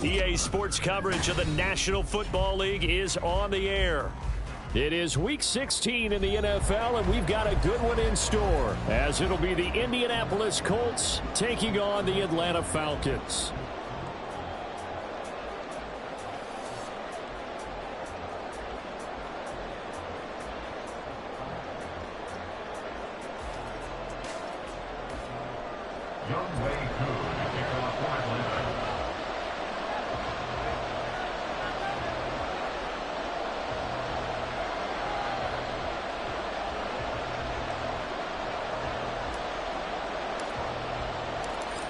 EA Sports coverage of the National Football League is on the air. It is Week 16 in the NFL, and we've got a good one in store, as it'll be the Indianapolis Colts taking on the Atlanta Falcons.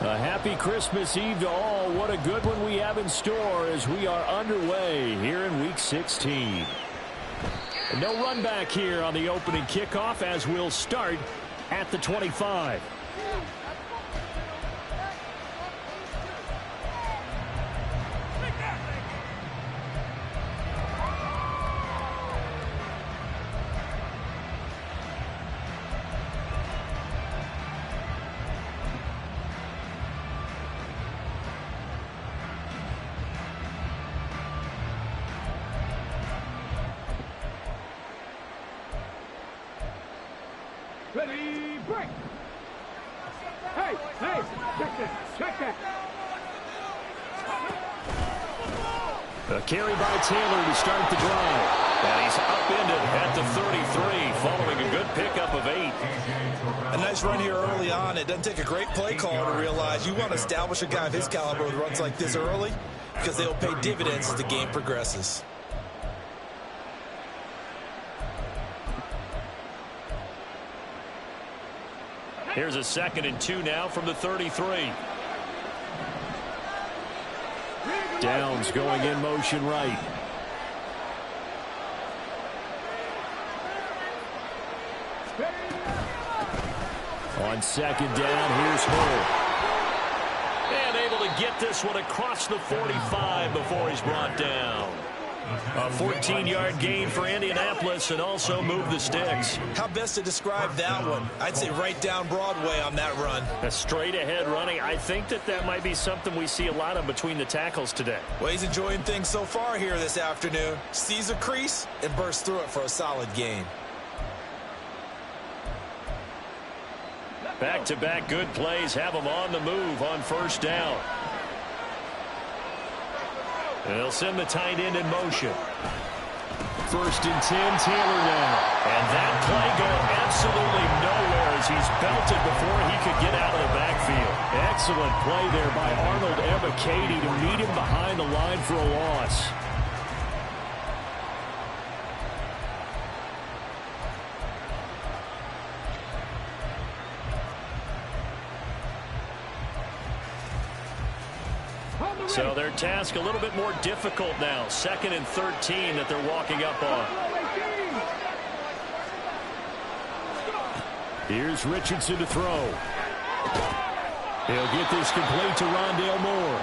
A happy Christmas Eve to all. What a good one we have in store as we are underway here in Week 16. And no run back here on the opening kickoff as we'll start at the 25. Ready, break! Hey, check that! A carry by Taylor to start the drive. And he's upended at the 33, following a good pickup of 8. A nice run here early on. It doesn't take a great play call to realize you want to establish a guy of his caliber with runs like this early, because they'll pay dividends as the game progresses. Here's a 2nd and 2 now from the 33. Downs going in motion right. On 2nd down, here's Hull. And able to get this one across the 45 before he's brought down. A 14-yard gain for Indianapolis and also move the sticks. How best to describe that one? I'd say right down Broadway on that run. A straight-ahead running. I think that might be something we see a lot of between the tackles today. Well, he's enjoying things so far here this afternoon. Sees a crease and bursts through it for a solid gain. Back-to-back good plays have him on the move on 1st down. And they'll send the tight end in motion. 1st and 10, Taylor now. And that play going absolutely nowhere as he's belted before he could get out of the backfield. Excellent play there by Arnold Ebiketie to meet him behind the line for a loss. So their task a little bit more difficult now. 2nd and 13 that they're walking up on. Here's Richardson to throw. He'll get this complete to Rondale Moore.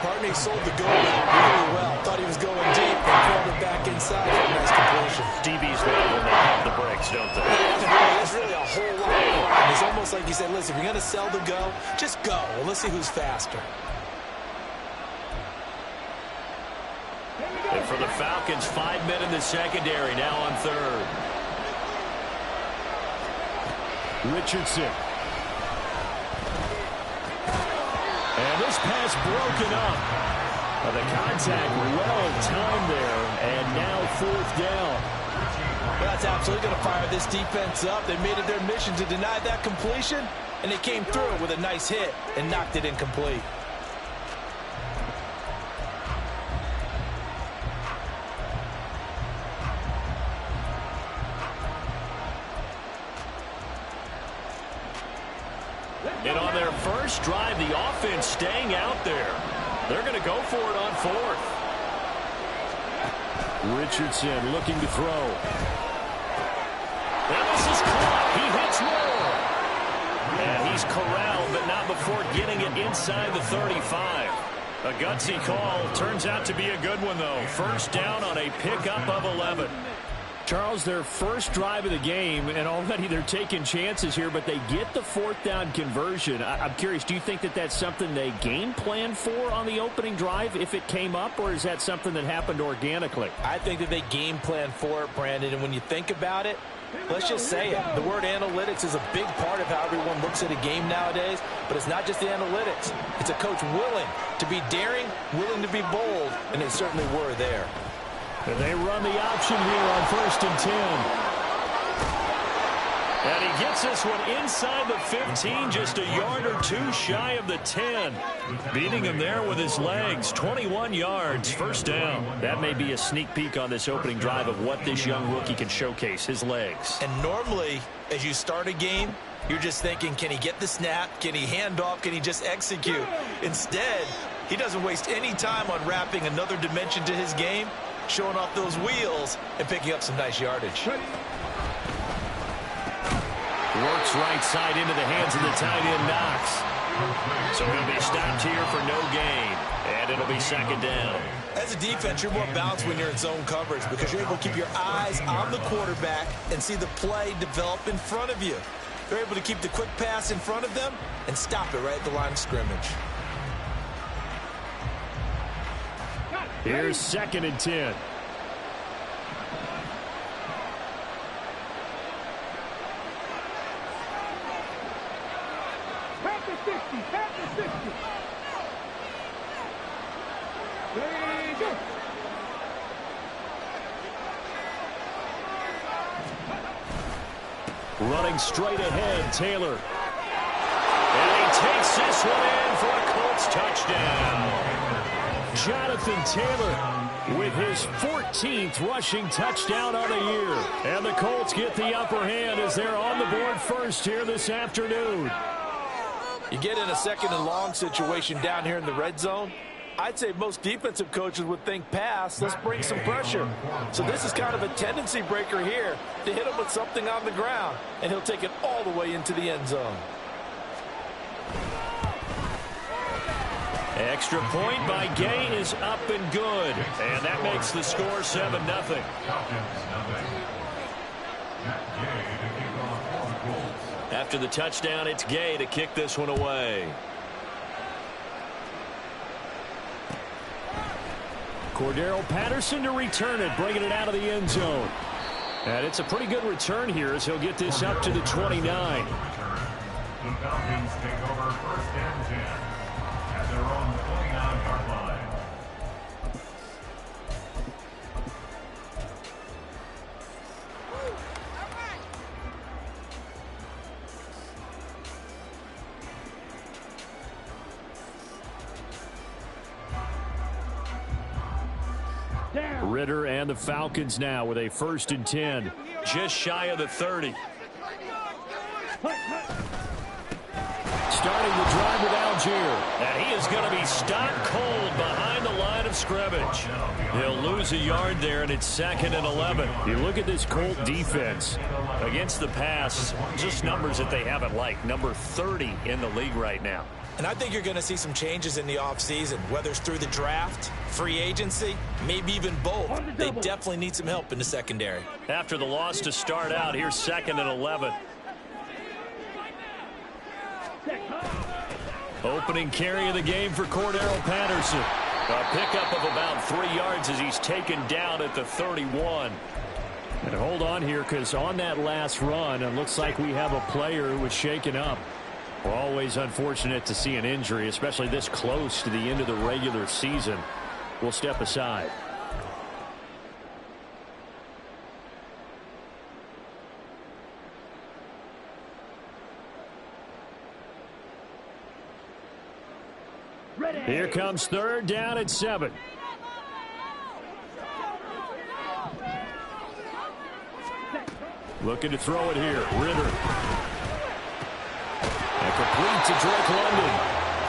Partney sold the go route really well. Thought he was going deep and pulled it back inside for a nice completion. DB's love when they have the breaks, don't they? It's really a whole lot more. It's almost like he said, listen, if you're going to sell the go, just go. Well, let's see who's faster. And for the Falcons, 5 men in the secondary, now on 3rd. Richardson. And this pass broken up. The contact well timed there, and now 4th down. Well, that's absolutely going to fire this defense up. They made it their mission to deny that completion, and they came through with a nice hit and knocked it incomplete. And on their first drive, the offense staying out there. They're going to go for it on 4th. Richardson looking to throw. And this is caught. He hits Moore. And he's corralled, but not before getting it inside the 35. A gutsy call. Turns out to be a good one, though. 1st down on a pickup of 11. Charles, their first drive of the game, and already they're taking chances here, but they get the fourth down conversion. I'm curious, do you think that that's something they game planned for on the opening drive if it came up, or is that something that happened organically? I think that they game planned for it, Brandon, and when you think about it, let's just say it. The word analytics is a big part of how everyone looks at a game nowadays, but it's not just the analytics. It's a coach willing to be daring, willing to be bold, and they certainly were there. And they run the option here on 1st and 10. And he gets this one inside the 15, just a yard or two shy of the 10. Beating him there with his legs, 21 yards, 1st down. That may be a sneak peek on this opening drive of what this young rookie can showcase, his legs. And normally, as you start a game, you're just thinking, can he get the snap? Can he hand off? Can he just execute? Instead, he doesn't waste any time on wrapping another dimension to his game, showing off those wheels and picking up some nice yardage. Works right side into the hands of the tight end, Knox. So he'll be stopped here for no gain, and it'll be 2nd down. As a defense, you're more balanced when you're in zone coverage because you're able to keep your eyes on the quarterback and see the play develop in front of you. You're able to keep the quick pass in front of them and stop it right at the line of scrimmage. Here's 2nd and 10. Tap the 60. Tap the 60. There you go. Running straight ahead, Taylor. And he takes this one in for a Colts touchdown. Jonathan Taylor with his 14th rushing touchdown on the year. And the Colts get the upper hand as they're on the board first here this afternoon. You get in a 2nd and long situation down here in the red zone. I'd say most defensive coaches would think pass, let's bring some pressure. So this is kind of a tendency breaker here to hit him with something on the ground, and he'll take it all the way into the end zone. Extra point by Gay is up and good. And that makes the score 7-0. After the touchdown, it's Gay to kick this one away. Cordero Patterson to return it, bringing it out of the end zone. And it's a pretty good return here as he'll get this up to the 29. The Falcons take over 1st and 10 at their own 29-yard line. Ritter and the Falcons now with a 1st and 10. Just shy of the 30. Starting the drive with Algier. And he is going to be stopped cold behind the line of scrimmage. He'll lose a yard there, and it's 2nd and 11. You look at this Colt defense against the pass, just numbers that they haven't liked. Number 30 in the league right now. And I think you're going to see some changes in the offseason, whether it's through the draft, free agency, maybe even both. They definitely need some help in the secondary. After the loss to start out, here's 2nd and 11. Opening carry of the game for Cordero Patterson. A pickup of about 3 yards as he's taken down at the 31. And hold on here, because on that last run, it looks like we have a player who was shaken up. We're always unfortunate to see an injury, especially this close to the end of the regular season. We'll step aside. Here comes 3rd down at 7. Looking to throw it here. Ritter. And complete to Drake London.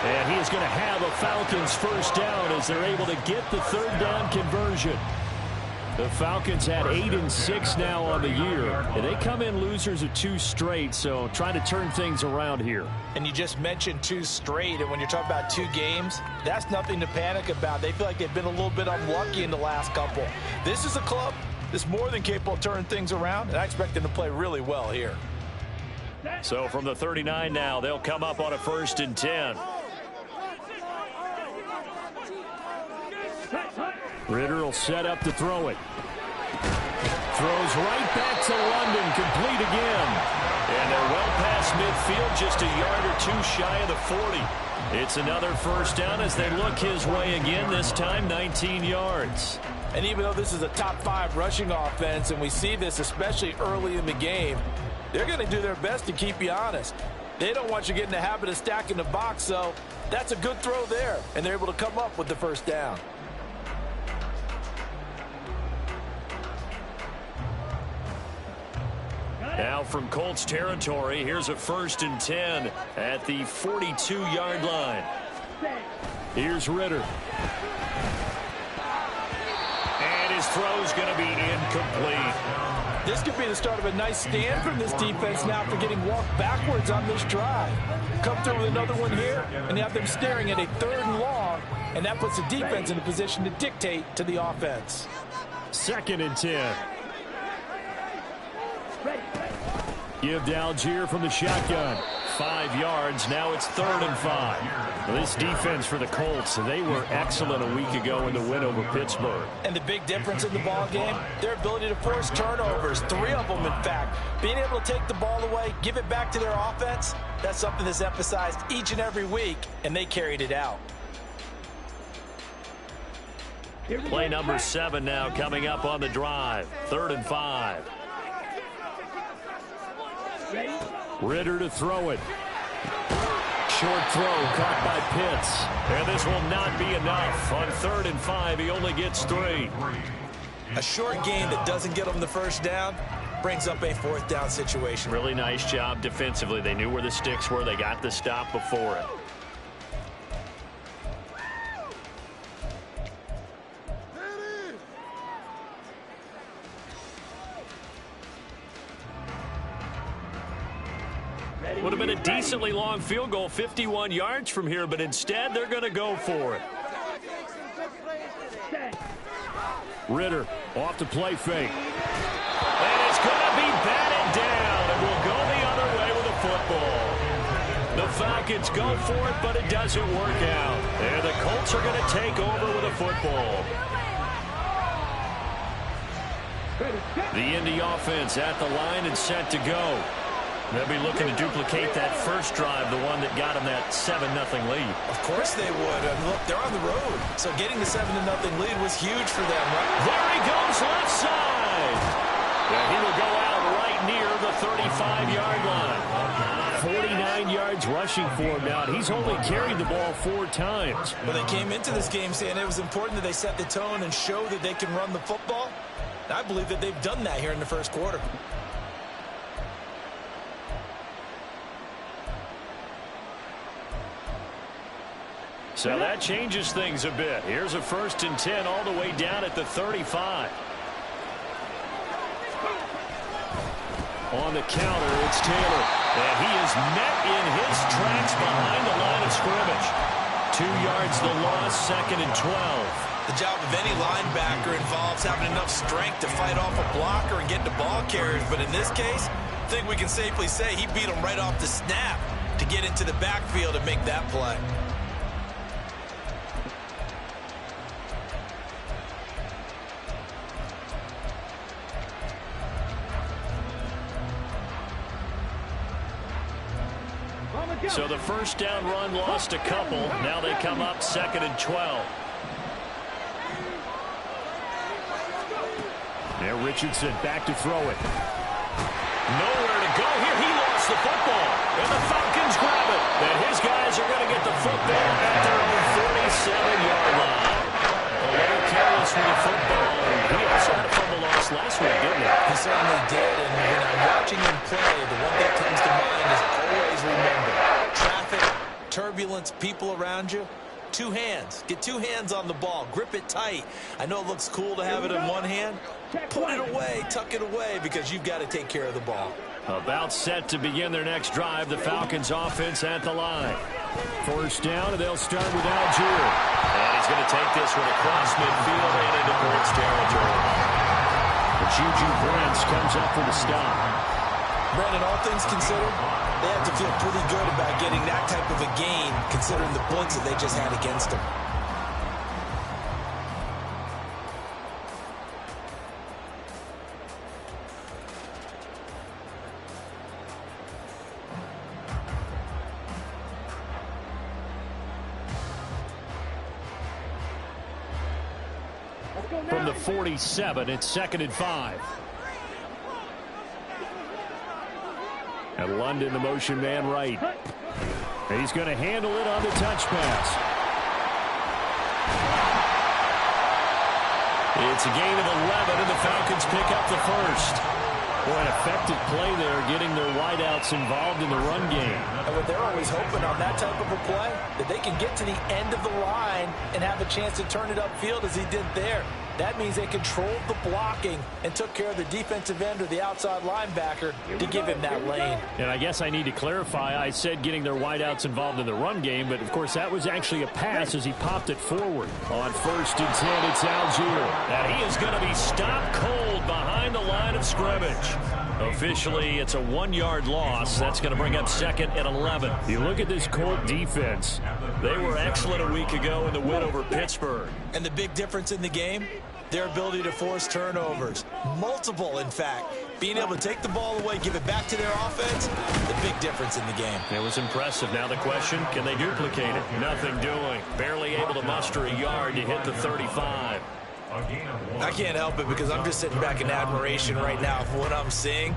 And he is going to have a Falcons 1st down as they're able to get the 3rd down conversion. The Falcons had 8-6 now on the year. And they come in losers of 2 straight, so trying to turn things around here. And you just mentioned 2 straight, and when you're talking about 2 games, that's nothing to panic about. They feel like they've been a little bit unlucky in the last couple. This is a club is more than capable of turning things around, and I expect them to play really well here. So from the 39 now, they'll come up on a 1st and 10. Ritter will set up to throw it. Throws right back to London, complete again. And they're well past midfield, just a yard or two shy of the 40. It's another 1st down as they look his way again, this time 19 yards. And even though this is a top 5 rushing offense, and we see this especially early in the game, they're going to do their best to keep you honest. They don't want you to get in the habit of stacking the box, so that's a good throw there, and they're able to come up with the 1st down. Now from Colts territory, here's a 1st and 10 at the 42-yard line. Here's Ritter. And his throw's going to be incomplete. This could be the start of a nice stand from this defense now for getting walked backwards on this drive. Come through with another one here, and have them staring at a 3rd and long, and that puts the defense in a position to dictate to the offense. 2nd and 10. Give to Algier from the shotgun. 5 yards. Now it's 3rd and 5. This defense for the Colts, they were excellent a week ago in the win over Pittsburgh. And the big difference in the ball game, their ability to force turnovers, 3 of them in fact. Being able to take the ball away, give it back to their offense, that's something that's emphasized each and every week, and they carried it out. Play number 7 now coming up on the drive. 3rd and 5. Ritter to throw it. Short throw caught by Pitts. And this will not be enough. On 3rd and 5, he only gets 3. A short gain that doesn't get them the 1st down brings up a 4th down situation. Really nice job defensively. They knew where the sticks were. They got the stop before it. Would have been a decently long field goal, 51 yards from here, but instead they're going to go for it. Ritter off the play fake. And it's going to be batted down, and will go the other way with the football. The Falcons go for it, but it doesn't work out. And the Colts are going to take over with a football. The Indy offense at the line and set to go. They'll be looking to duplicate that first drive, the one that got them that 7-0 lead. Of course they would. I mean, look, they're on the road. So getting the 7-0 lead was huge for them, right? There he goes, left side. And he will go out right near the 35-yard line. 49 yards rushing for him now. He's only carried the ball 4 times. Well, they came into this game saying it was important that they set the tone and show that they can run the football. And I believe that they've done that here in the 1st quarter. So that changes things a bit. Here's a 1st and 10 all the way down at the 35. On the counter, it's Taylor. And he is met in his tracks behind the line of scrimmage. 2 yards the loss, 2nd and 12. The job of any linebacker involves having enough strength to fight off a blocker and get to ball carriers. But in this case, I think we can safely say he beat him right off the snap to get into the backfield and make that play. So the 1st down run lost a couple. Now they come up 2nd and 12. Now Richardson back to throw it. Nowhere to go here. He lost the football. And the Falcons grab it. And his guys are going to get the football at their own 47-yard line. A little careless with the football. He also had a fumble loss last week, didn't he? He certainly did. And when I'm watching him play, the one that comes to mind is always remember. Traffic, turbulence, people around you. 2 hands. Get 2 hands on the ball. Grip it tight. I know it looks cool to have it in one hand. Put it away, tuck it away, because you've got to take care of the ball. About set to begin their next drive. The Falcons offense at the line. 1st down, and they'll start with Algier. And he's going to take this one across midfield and into Colts territory. Juju Brents comes up for the stop. Brandon, all things considered, they have to feel pretty good about getting that type of a gain, considering the points that they just had against them. From the 47, it's 2nd and 5. And London, the motion man right. He's going to handle it on the touch pass. It's a gain of 11, and the Falcons pick up the first. Boy, an effective play there, getting their wideouts involved in the run game. And what they're always hoping on that type of a play, that they can get to the end of the line and have a chance to turn it upfield as he did there. That means they controlled the blocking and took care of the defensive end or the outside linebacker to give him that lane. And I guess I need to clarify, I said getting their wideouts involved in the run game, but of course that was actually a pass as he popped it forward. On 1st and 10, it's Algier. And he is going to be stopped cold behind the line of scrimmage. Officially, it's a 1-yard loss. That's going to bring up 2nd and 11. You look at this Colt defense. They were excellent a week ago in the win over Pittsburgh. And the big difference in the game, their ability to force turnovers. Multiple, in fact. Being able to take the ball away, give it back to their offense, the big difference in the game. It was impressive. Now the question, can they duplicate it? Nothing doing. Barely able to muster a yard to hit the 35. I can't help it because I'm just sitting back in admiration right now for what I'm seeing.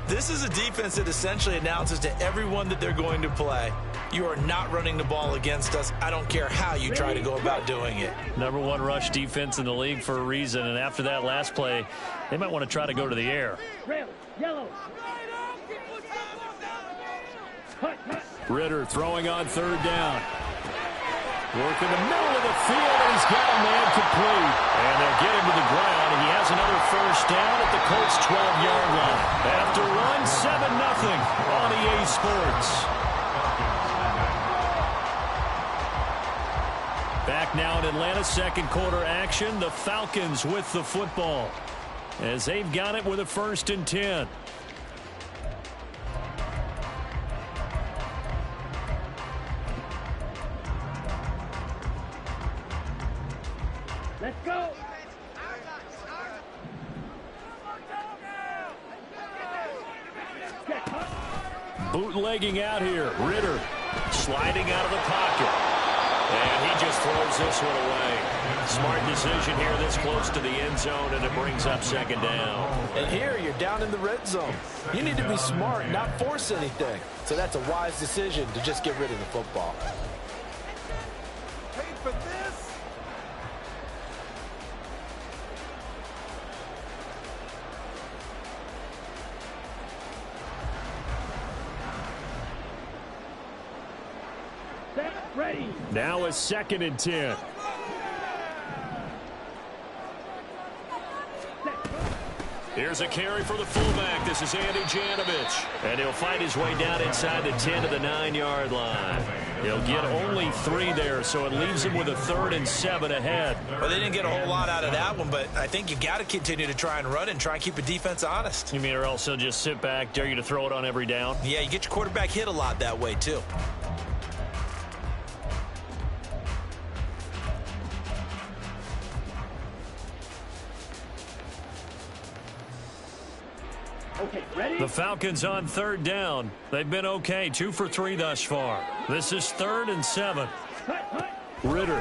This is a defense that essentially announces to everyone that they're going to play, you are not running the ball against us. I don't care how you try to go about doing it. #1 rush defense in the league for a reason, and after that last play, they might want to try to go to the air. Yellow. Ritter throwing on 3rd down. Working the middle of the field, and he's got a man complete. And they'll get him to the ground, and he has another 1st down at the Colts' 12-yard line. After run, 7-0 on EA Sports. Back now in Atlanta, 2nd quarter action. The Falcons with the football as they've got it with a 1st and 10. Let's go. Bootlegging out here. Ritter sliding out of the pocket. And he just throws this one away. Smart decision here this close to the end zone, and it brings up 2nd down. And here you're down in the red zone. You need to be smart, not force anything. So that's a wise decision to just get rid of the football. Paid for this. Ready. Now a 2nd and 10. Here's a carry for the fullback. This is Andy Janovich. And he'll fight his way down inside the 10 to the 9-yard line. He'll get only 3 there, so it leaves him with a 3rd and 7 ahead. Well, they didn't get a whole lot out of that one, but I think you got to continue to try and run and try and keep the defense honest. You mean or else he'll just sit back, dare you to throw it on every down? Yeah, you get your quarterback hit a lot that way, too. Okay, ready? The Falcons on 3rd down. They've been okay, 2 for 3 thus far. This is 3rd and 7. Ritter.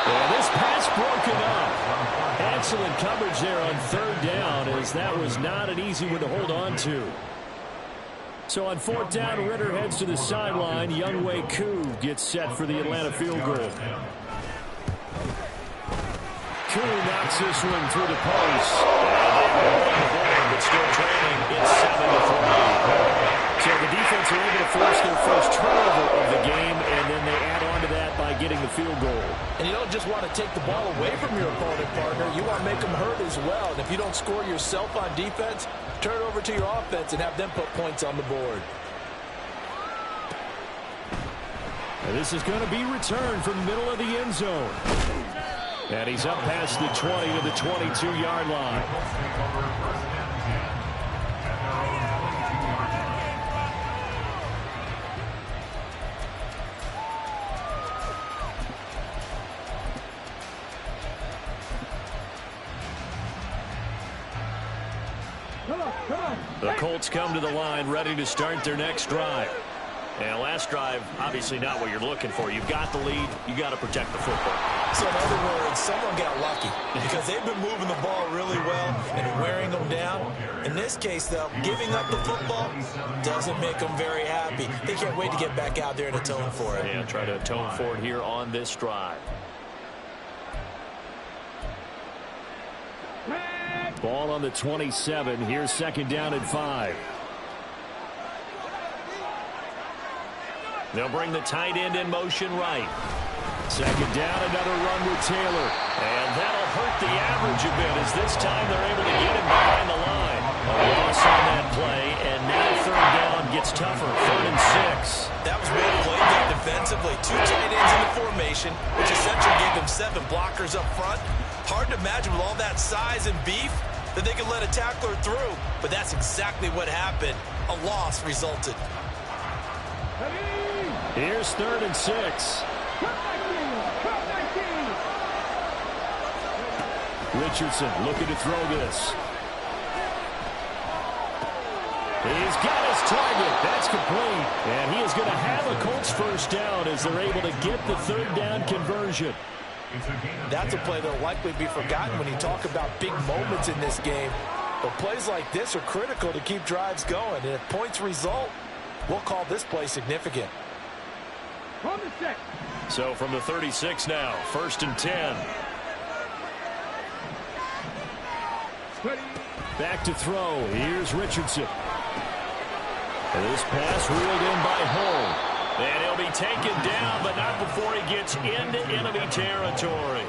And this pass broken up. Excellent coverage there on 3rd down, as that was not an easy one to hold on to. So on 4th down, Ritter heads to the sideline. Younghoe Koo gets set for the Atlanta field goal. Koo knocks this one through the post. But still trailing. It's 7-3. So the defense are able to force their first turnover of the game, and then they add on to that by getting the field goal. And you don't just want to take the ball away from your opponent, partner. You want to make them hurt as well. And if you don't score yourself on defense, turn it over to your offense and have them put points on the board. And this is going to be returned from the middle of the end zone. And he's up past the 20 to the 22-yard line. The Colts come to the line ready to start their next drive. And last drive, obviously not what you're looking for. You've got the lead. You got to protect the football. So in other words, someone got lucky because they've been moving the ball really well and wearing them down. In this case, though, giving up the football doesn't make them very happy. They can't wait to get back out there and atone for it. Yeah, try to atone for it here on this drive. Ball on the 27. Here's second down and 5. They'll bring the tight end in motion right. Second down, another run with Taylor. And that'll hurt the average a bit as this time they're able to get him behind the line. A loss on that play, and now third down gets tougher. 3rd and 6. That was well played there defensively. 2 tight ends in the formation, which essentially gave them 7 blockers up front. Hard to imagine with all that size and beef that they could let a tackler through, but that's exactly what happened. A loss resulted. Here's 3rd and 6. Richardson looking to throw this. He's got his target. That's complete. And he is going to have a Colts first down as they're able to get the 3rd down conversion. That's a play that will likely be forgotten when you talk about big moments in this game. But plays like this are critical to keep drives going. And if points result, we'll call this play significant. So from the 36 now, 1st and 10. Back to throw. Here's Richardson. This pass reeled in by Hull. And he'll be taken down, but not before he gets into enemy territory.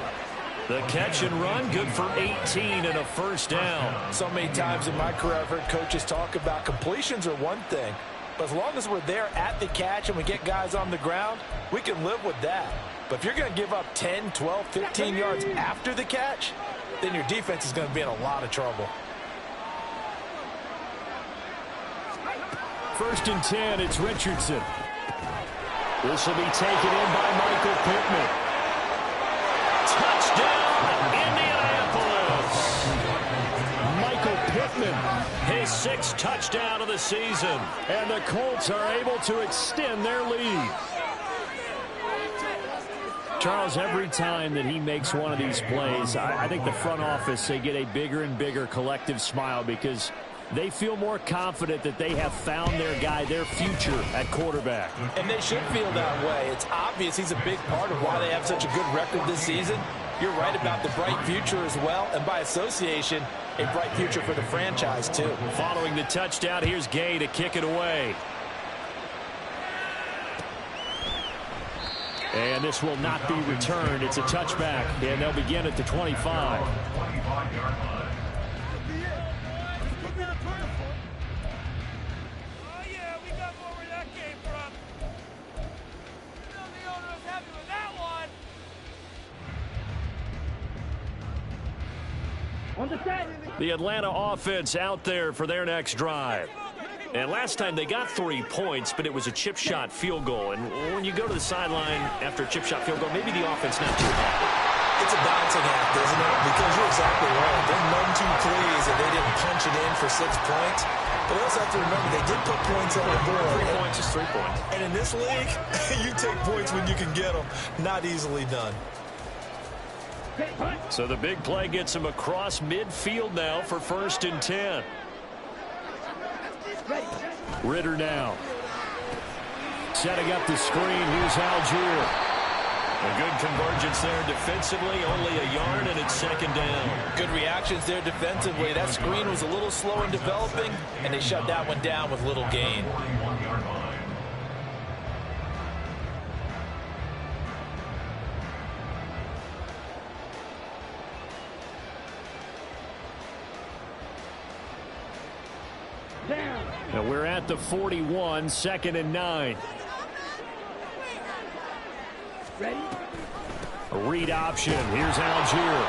The catch and run, good for 18 and a first down. So many times in my career I've heard coaches talk about completions are one thing. But as long as we're there at the catch and we get guys on the ground, we can live with that. But if you're going to give up 10, 12, 15 yards after the catch, then your defense is going to be in a lot of trouble. 1st and 10, it's Richardson. This will be taken in by Michael Pittman. Touchdown, Indianapolis. Michael Pittman, his 6th touchdown of the season. And the Colts are able to extend their lead. Charles, every time that he makes one of these plays, I think the front office, they get a bigger and bigger collective smile because they feel more confident that they have found their guy, their future at quarterback. And they should feel that way. It's obvious he's a big part of why they have such a good record this season. You're right about the bright future as well, and by association, a bright future for the franchise too. Following the touchdown, here's Gay to kick it away. And this will not be returned. It's a touchback, and they'll begin at the 25. The Atlanta offense out there for their next drive. And last time they got 3 points, but it was a chip shot field goal. And when you go to the sideline after a chip shot field goal, maybe the offense not too happy. It's a balancing act, isn't it? Because you're exactly right. They're none too pleased that they didn't punch it in for 6 points. But they also have to remember they did put points on the board. 3 points is 3 points. And in this league, you take points when you can get them. Not easily done. So the big play gets him across midfield now for 1st and 10. Ritter now. Setting up the screen. Here's Algier. A good convergence there defensively. Only a yard, and it's 2nd down. Good reactions there defensively. That screen was a little slow in developing, and they shut that one down with little gain. Now we're at the 41, 2nd and 9. Ready? A read option. Here's Algier.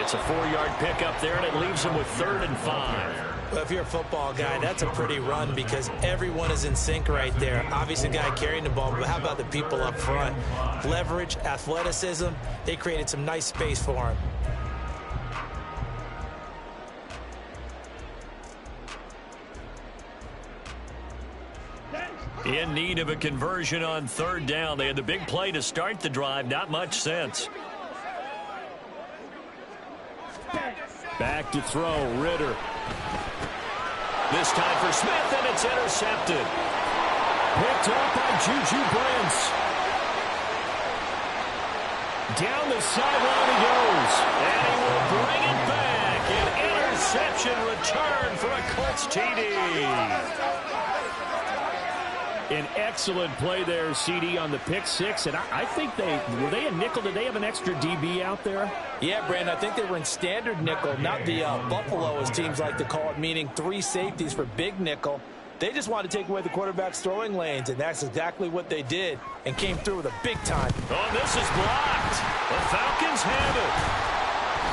It's a 4-yard pickup there, and it leaves him with 3rd and 5. Well, if you're a football guy, that's a pretty run because everyone is in sync right there. Obviously, the guy carrying the ball, but how about the people up front? Leverage, athleticism, they created some nice space for him. In need of a conversion on 3rd down. They had the big play to start the drive. Not much sense. Back to throw. Ritter. This time for Smith, and it's intercepted. Picked up by Juju Brents. Down the sideline he goes. And he will bring it back. An interception return for a Colts TD. An excellent play there, CD, on the pick six. And I think were they a nickel? Did they have an extra DB out there? Yeah, Brandon, I think they were in standard nickel, not the Buffalo, as teams like to call it, meaning 3 safeties for big nickel. They just wanted to take away the quarterback's throwing lanes, and that's exactly what they did and came through with a big time. Oh, this is blocked. The Falcons have it.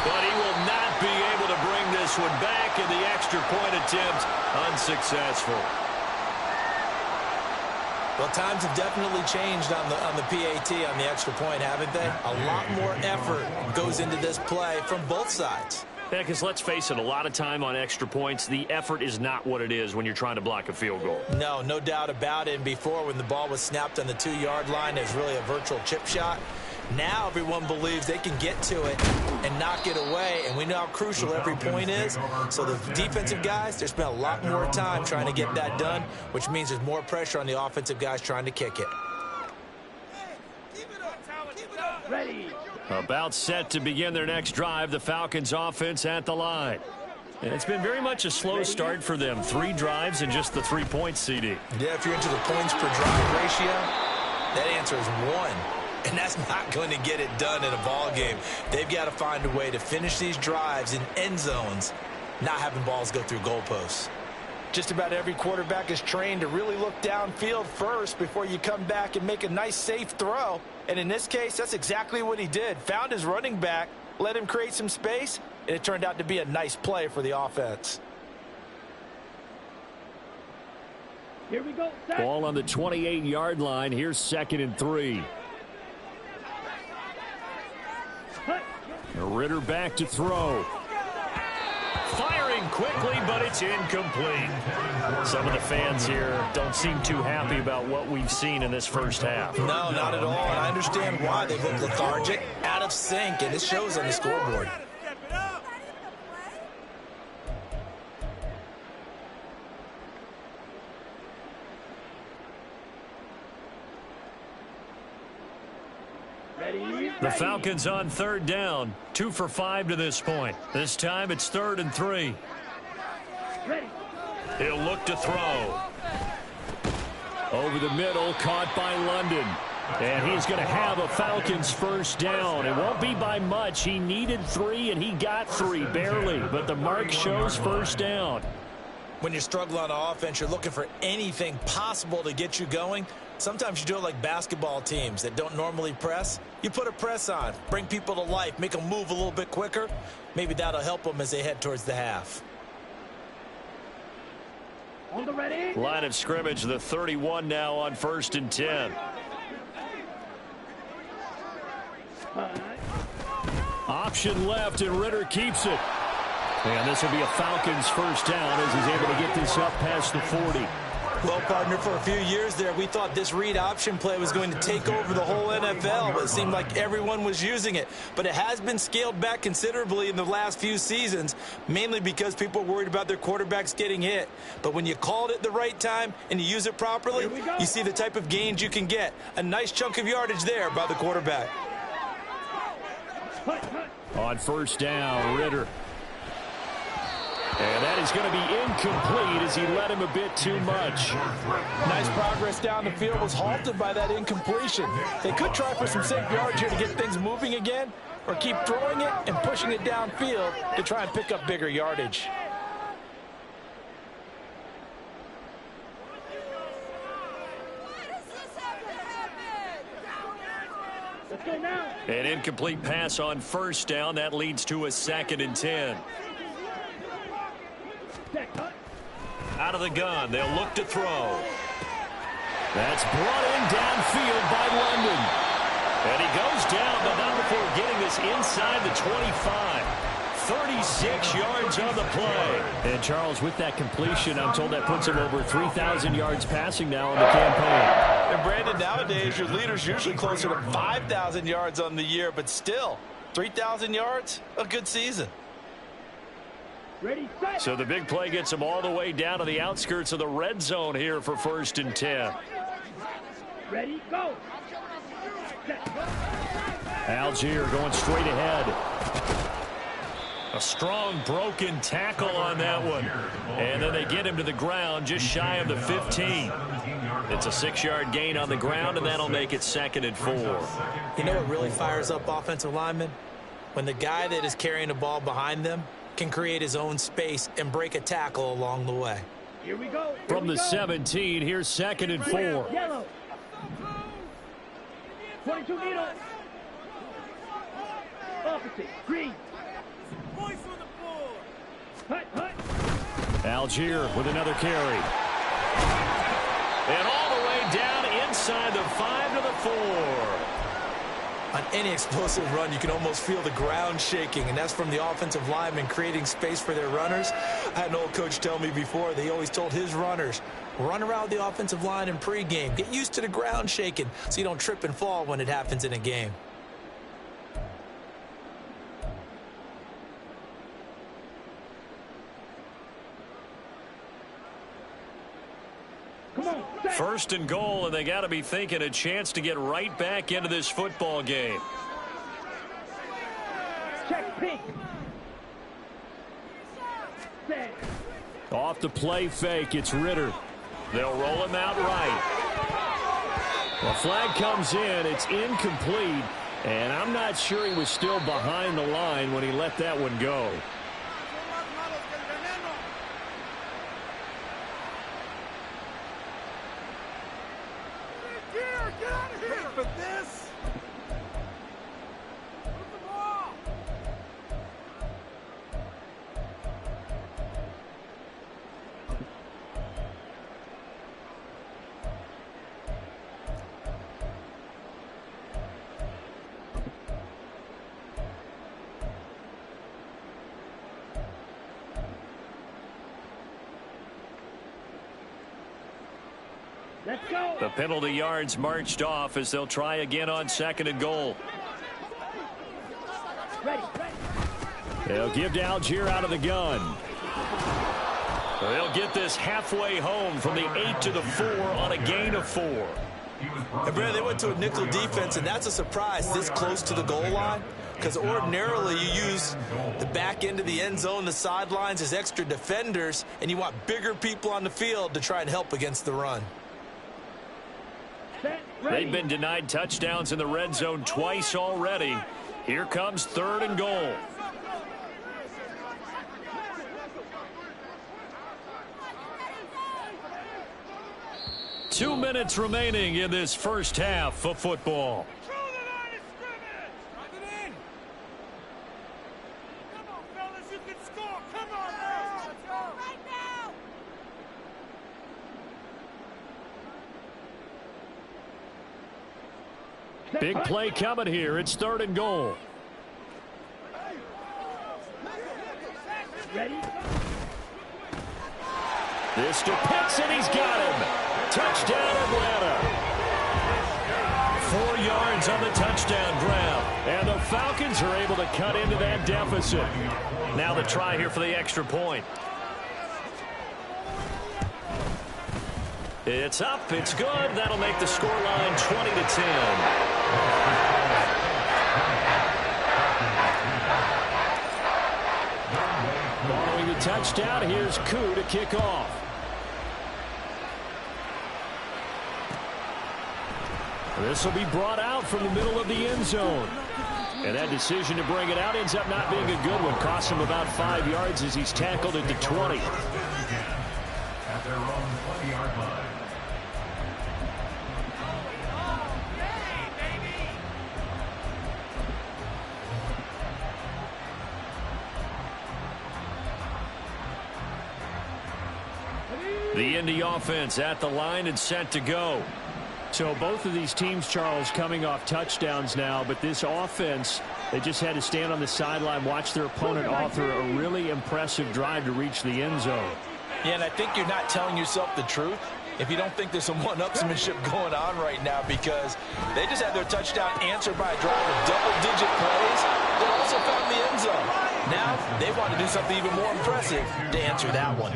But he will not be able to bring this one back, and the extra point attempt unsuccessful. Well, times have definitely changed on the PAT, on the extra point, haven't they? A lot more effort goes into this play from both sides. Yeah, because let's face it, a lot of time on extra points, the effort is not what it is when you're trying to block a field goal. No doubt about it. And before, when the ball was snapped on the 2-yard line, there's really a virtual chip shot. Now everyone believes they can get to it and knock it away, and we know how crucial every point is. So the defensive guys, they spent a lot more time trying to get that done, which means there's more pressure on the offensive guys trying to kick it. Ready. About set to begin their next drive, the Falcons offense at the line. And it's been very much a slow start for them. 3 drives and just the 3 points, CD. Yeah, if you're into the points per drive ratio, that answer is 1. And that's not going to get it done in a ball game. They've got to find a way to finish these drives in end zones, not having balls go through goalposts. Just about every quarterback is trained to really look downfield first before you come back and make a nice, safe throw. And in this case, that's exactly what he did. Found his running back, let him create some space, and it turned out to be a nice play for the offense. Here we go. Set. Ball on the 28-yard line. Here's 2nd and 3. Ritter back to throw. Firing quickly, but it's incomplete. Some of the fans here don't seem too happy about what we've seen in this first half. No, not at all, and I understand why. They look lethargic, out of sync, and it shows on the scoreboard. The Falcons on 3rd down. 2 for 5 to this point. This time it's 3rd and 3. Ready. He'll look to throw. Over the middle, caught by London. And he's going to have a Falcons first down. It won't be by much. He needed 3, and he got 3, barely. But the mark shows first down. When you struggle on offense, you're looking for anything possible to get you going. Sometimes you do it like basketball teams that don't normally press. You put a press on, bring people to life, make them move a little bit quicker. Maybe that'll help them as they head towards the half. On the ready. Line of scrimmage, the 31 now on 1st and 10. Option left, and Ritter keeps it. And this will be a Falcons first down as he's able to get this up past the 40. Well, partner, for a few years there, we thought this read option play was going to take over the whole NFL, but it seemed like everyone was using it. But it has been scaled back considerably in the last few seasons, mainly because people are worried about their quarterbacks getting hit. But when you call it at the right time and you use it properly, you see the type of gains you can get. A nice chunk of yardage there by the quarterback. On first down, Ritter. And that is going to be incomplete as he led him a bit too much. Nice progress down the field was halted by that incompletion. They could try for some safe yards here to get things moving again, or keep throwing it and pushing it downfield to try and pick up bigger yardage. Let's go now. An incomplete pass on first down. That leads to a 2nd and 10. Set, cut. Out of the gun. They'll look to throw. That's brought in downfield by London. And he goes down, but not before getting this inside the 25. 36 yards on the play. And, Charles, with that completion, I'm told that puts him over 3,000 yards passing now in the campaign. And, Brandon, nowadays your leader's usually closer to 5,000 yards on the year, but still, 3,000 yards, a good season. Ready, set. So the big play gets him all the way down to the outskirts of the red zone here for 1st and 10. Ready, go. Set, go. Algier going straight ahead. A strong broken tackle on that one. And then they get him to the ground just shy of the 15. It's a 6-yard gain on the ground, and that'll make it 2nd and 4. You know what really fires up offensive linemen? When the guy that is carrying the ball behind them can create his own space and break a tackle along the way. Here we go. From the 17, here's 2nd and 4. Yellow. 22 needles. Opposite. Green. Hut, hut. Algier with another carry. And all the way down inside the 5 to the 4. On any explosive run, you can almost feel the ground shaking, and that's from the offensive linemen creating space for their runners. I had an old coach tell me before, they always told his runners, run around the offensive line in pregame. Get used to the ground shaking so you don't trip and fall when it happens in a game. Come on, set. 1st and goal, and they got to be thinking a chance to get right back into this football game. Check pink. Set. Off the play fake, it's Ritter. They'll roll him out right. The flag comes in, it's incomplete, and I'm not sure he was still behind the line when he let that one go. Let's go. The penalty yards marched off as they'll try again on 2nd and goal. Ready, ready. They'll give to Algier out of the gun. They'll get this halfway home from the 8 to the 4 on a gain of 4. And Brandon, they went to a nickel defense, and that's a surprise this close to the goal line, because ordinarily you use the back end of the end zone, the sidelines as extra defenders, and you want bigger people on the field to try and help against the run. Set, ready. They've been denied touchdowns in the red zone twice already. Here comes 3rd and goal. Two minutes remaining in this first half of football. Big play coming here. It's 3rd and goal. Ready. This to Pitts, and he's got him. Touchdown, Atlanta. 4 yards on the touchdown grab. And the Falcons are able to cut into that deficit. Now the try here for the extra point. It's up. It's good. That'll make the scoreline 20 to 10. Following the touchdown, here's Koo to kick off. This will be brought out from the middle of the end zone. And that decision to bring it out ends up not being a good one. Costs him about 5 yards as he's tackled at the 20. At their own 20-yard line. The Indy offense at the line and set to go. So both of these teams, Charles, coming off touchdowns now, but this offense, they just had to stand on the sideline, watch their opponent author a really impressive drive to reach the end zone. Yeah, and I think you're not telling yourself the truth if you don't think there's some one-upsmanship going on right now, because they just had their touchdown answered by a drive of double-digit plays that also found the end zone. Now they want to do something even more impressive to answer that one.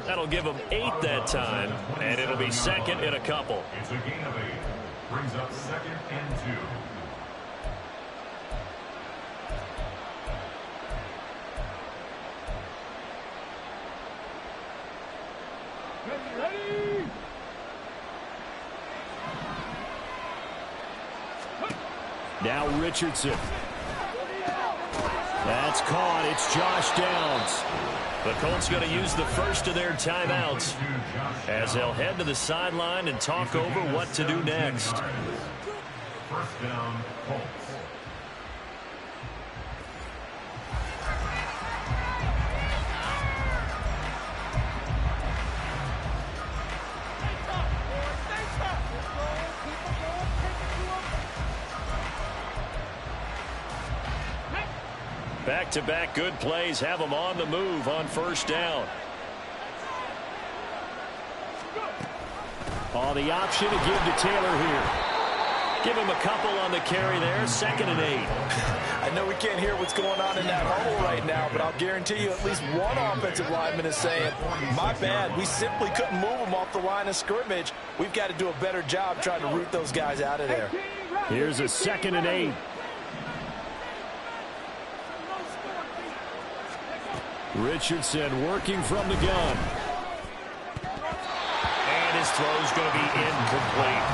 That'll give them 8 that time, and it'll be second and a couple. It's a gain of 8. Brings up 2nd and 2. Now Richardson. That's caught. It's Josh Downs. The Colts going to use the first of their timeouts as they'll head to the sideline and talk over what to do next. First down, Colts. Back-to-back good plays have them on the move on first down. Oh, the option to give to Taylor here. Give him a couple on the carry there. 2nd and 8. I know we can't hear what's going on in that huddle right now, but I'll guarantee you at least one offensive lineman is saying, my bad, we simply couldn't move them off the line of scrimmage. We've got to do a better job trying to root those guys out of there. Here's a 2nd and 8. Richardson working from the gun. And his throw's going to be incomplete.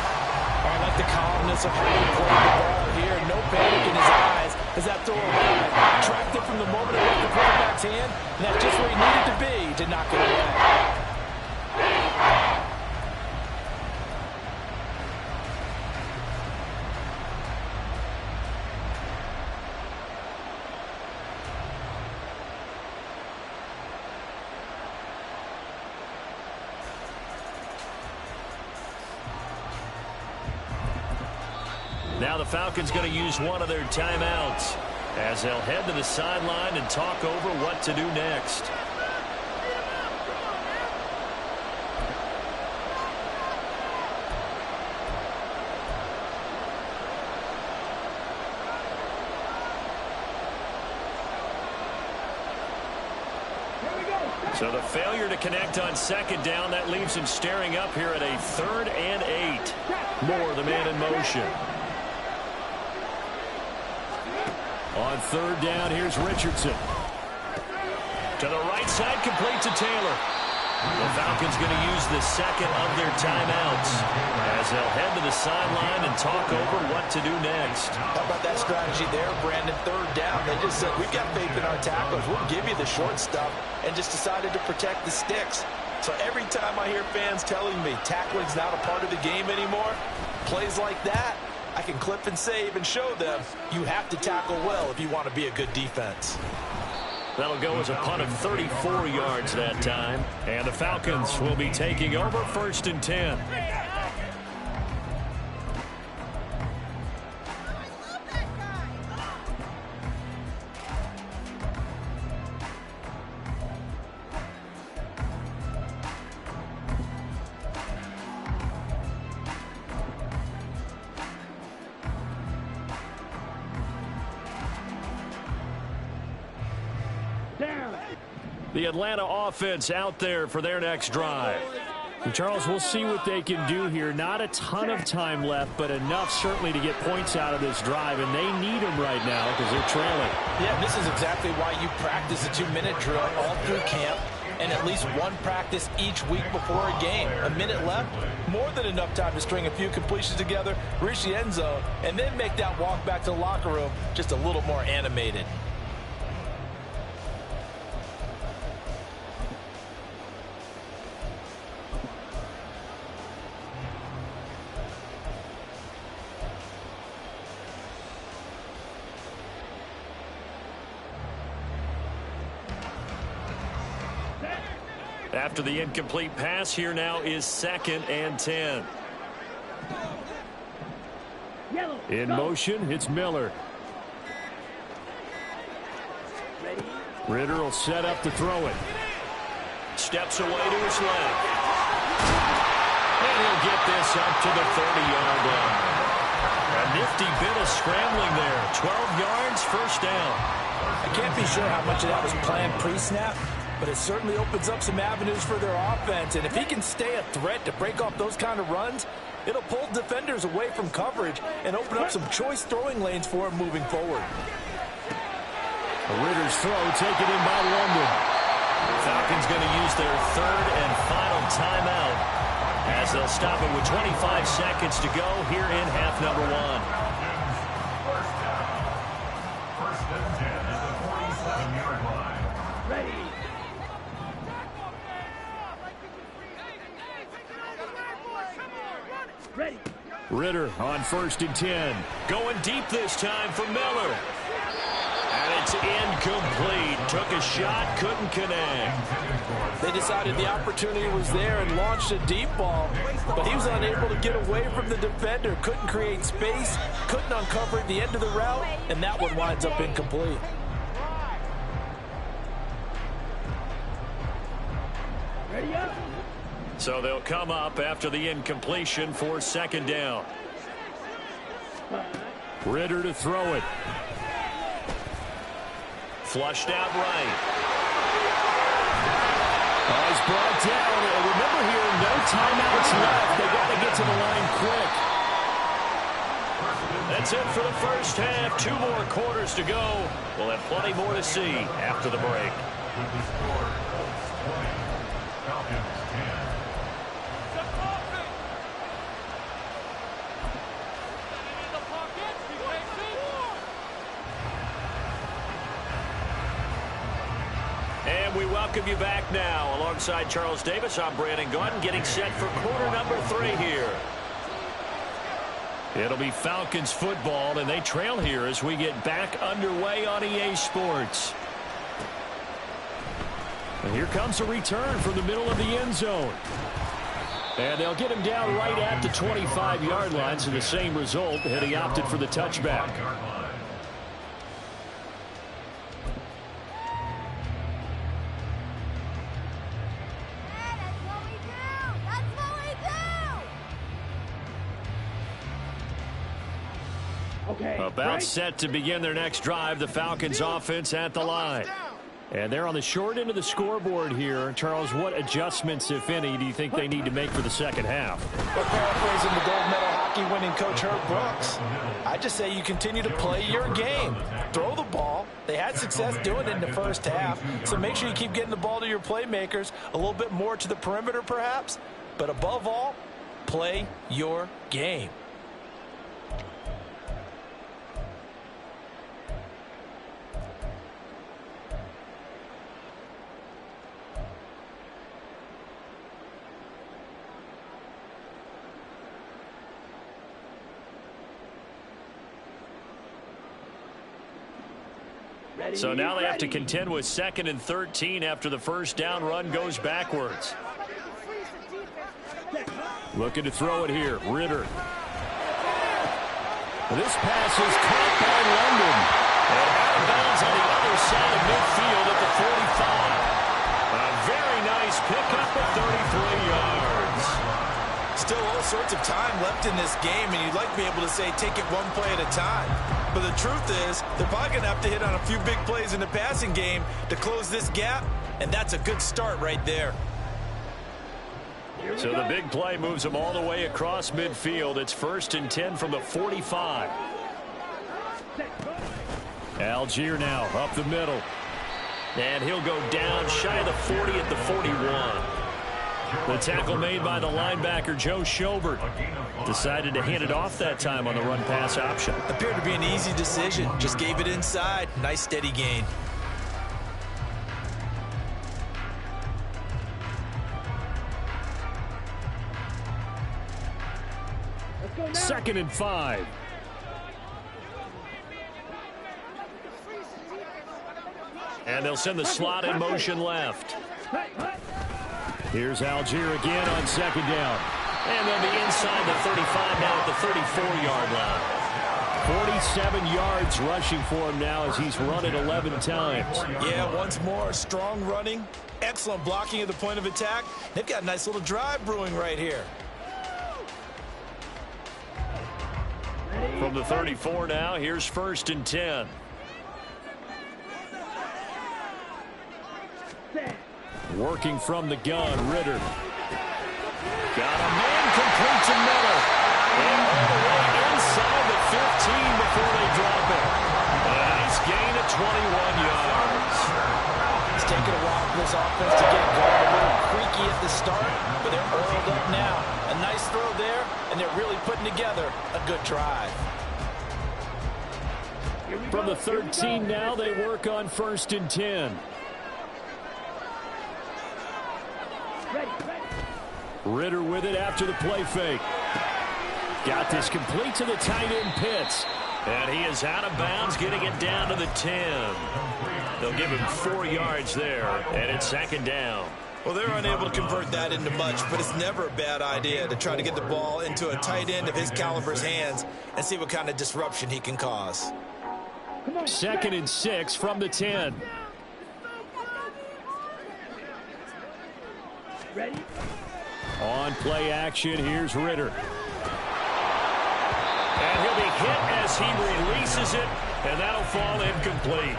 I like the calmness of how he played the ball here. No panic in his eyes as that throw arrived. Tracked it from the moment it left the quarterback's hand, and that's just where he needed to be to knock it away. Now the Falcons going to use one of their timeouts as they'll head to the sideline and talk over what to do next. So the failure to connect on 2nd down, that leaves him staring up here at a 3rd and 8. Moore, the man in motion. On 3rd down, here's Richardson. To the right side, complete to Taylor. The Falcons going to use the 2nd of their timeouts as they'll head to the sideline and talk over what to do next. How about that strategy there, Brandon? 3rd down. They just said, we've got faith in our tacklers. We'll give you the short stuff, and just decided to protect the sticks. So every time I hear fans telling me tackling's not a part of the game anymore, plays like that, I can clip and save and show them you have to tackle well if you want to be a good defense. That'll go as a punt of 34 yards that time. And the Falcons will be taking over 1st and 10. The Atlanta offense out there for their next drive. And Charles, we'll see what they can do here. Not a ton of time left, but enough certainly to get points out of this drive, and they need them right now because they're trailing. Yeah, this is exactly why you practice a 2-minute drill all through camp, and at least one practice each week before a game. A minute left, more than enough time to string a few completions together, reach the end zone, and then make that walk back to the locker room just a little more animated. After the incomplete pass, here now is 2nd and 10. Yellow. In Go. motion, it's Miller. Ready. Ritter will set up to throw it. Steps away to his left. And he'll get this up to the 30-yard line. A nifty bit of scrambling there. 12 yards, first down. I can't be sure how much of that was planned pre-snap, but it certainly opens up some avenues for their offense. And if he can stay a threat to break off those kind of runs, it'll pull defenders away from coverage and open up some choice throwing lanes for him moving forward. Ritter's throw taken in by London. Falcons going to use their 3rd and final timeout as they'll stop it with 25 seconds to go here in half number 1. First down. First and 10 at the 47-yard line. Ready. Ready. Ritter on 1st and 10. Going deep this time for Miller. And it's incomplete. Took a shot, couldn't connect. They decided the opportunity was there and launched a deep ball, but he was unable to get away from the defender. Couldn't create space, couldn't uncover the end of the route, and that one winds up incomplete. Ready up. So they'll come up after the incompletion for 2nd down. Ritter to throw it. Flushed out right. Oh, he's brought down. And remember here, no timeouts left. They got to get to the line quick. That's it for the first half. 2 more quarters to go. We'll have plenty more to see after the break. With the score, Colts 20, Falcons 10. And we welcome you back now. Alongside Charles Davis, I'm Brandon Gaudin, getting set for quarter number 3 here. It'll be Falcons football, and they trail here as we get back underway on EA Sports. And here comes a return from the middle of the end zone. And they'll get him down right at the 25-yard line, so the same result had he opted for the touchback. Okay. About break. set to begin their next drive, the Falcons offense at the line. And they're on the short end of the scoreboard here. Charles, what adjustments, if any, do you think they need to make for the second half? Well, paraphrasing the gold medal hockey winning coach Herb Brooks, I just say you continue to play your game. Throw the ball. They had success doing it in the first half, so make sure you keep getting the ball to your playmakers, a little bit more to the perimeter perhaps, but above all, play your game. Ready. So now they have to Ready. contend with 2nd and 13 after the first down run goes backwards. Looking to throw it here. Ritter. This pass is caught by London. And out of bounds on the other side of midfield at the 45. A very nice pickup of 33 yards. Still all sorts of time left in this game, and you'd like to be able to say take it one play at a time. But the truth is, they're probably going to have to hit on a few big plays in the passing game to close this gap, and that's a good start right there. So the big play moves them all the way across midfield. It's 1st and 10 from the 45. Algier now up the middle. And he'll go down shy of the 40 at the 41. The tackle made by the linebacker, Joe Schobert. Decided to hand it off that time on the run-pass option. Appeared to be an easy decision. Just gave it inside. Nice steady gain. Let's go now. 2nd and 5. And they'll send the slot in motion left. Hut, hut. Here's Algier again on second down. And they'll be inside the 35 now at the 34-yard line. 47 yards rushing for him now as he's run it 11 times. Yeah, once more, strong running, excellent blocking at the point of attack. They've got a nice little drive brewing right here. From the 34 now, here's 1st and 10. Working from the gun, Ritter. Got a man complete to Miller. And all the way inside the 15 before they drop it. A nice gain of 21 yards. It's taken a while for this offense to get going. A little creaky at the start, but they're oiled up now. A nice throw there, and they're really putting together a good drive. From the 13 now, they work on 1st and 10. Ritter with it after the play fake. Got this complete to the tight end Pitts. And he is out of bounds, getting it down to the 10. They'll give him 4 yards there, and it's 2nd down. Well, they're unable to convert that into much, but it's never a bad idea to try to get the ball into a tight end of his caliber's hands and see what kind of disruption he can cause. 2nd and 6 from the 10. Ready? On play action, here's Ritter. And he'll be hit as he releases it, and that'll fall incomplete.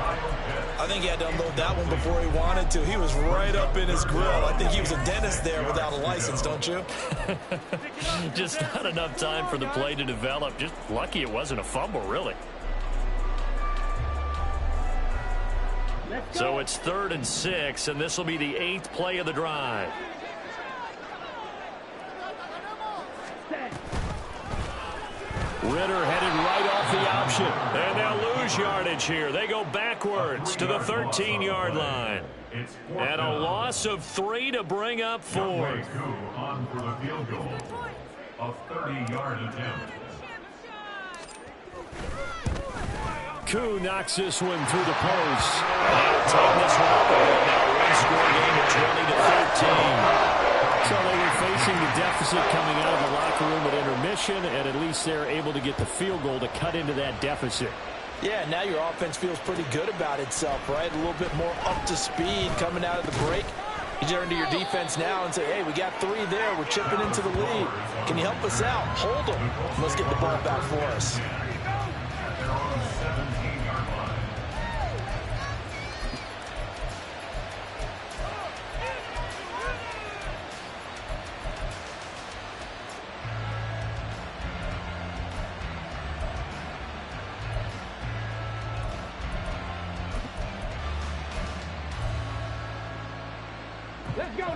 I think he had to unload that one before he wanted to. He was right up in his grill. I think he was a dentist there without a license, don't you? Just not enough time for the play to develop. Just lucky it wasn't a fumble, really. So it's 3rd and 6, and this will be the 8th play of the drive. Ritter headed right off the option. And they'll lose yardage here. They go backwards to the 13-yard line. And a loss of 3 to bring up 4. On for the field goal. A 30-yard attempt. Koo knocks this one through the post. They'll take this one up again now. One-score game of 20 to 13. So they were facing the deficit coming out of the locker room at intermission, and at least they're able to get the field goal to cut into that deficit. Yeah, now your offense feels pretty good about itself, right? A little bit more up to speed coming out of the break. You turn to your defense now and say, hey, we got 3 there. We're chipping into the lead. Can you help us out? Hold them. Let's get the ball back for us. They're on the 17-yard line.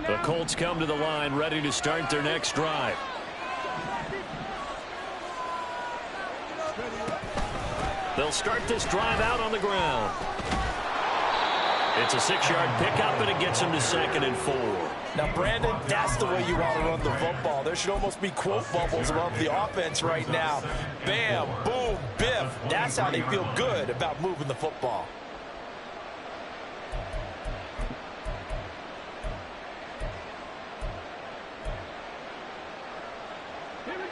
The Colts come to the line, ready to start their next drive. They'll start this drive out on the ground. It's a 6-yard pickup, and it gets them to 2nd and 4. Now, Brandon, that's the way you want to run the football. There should almost be quote bubbles above the offense right now. Bam, boom, biff. That's how they feel good about moving the football.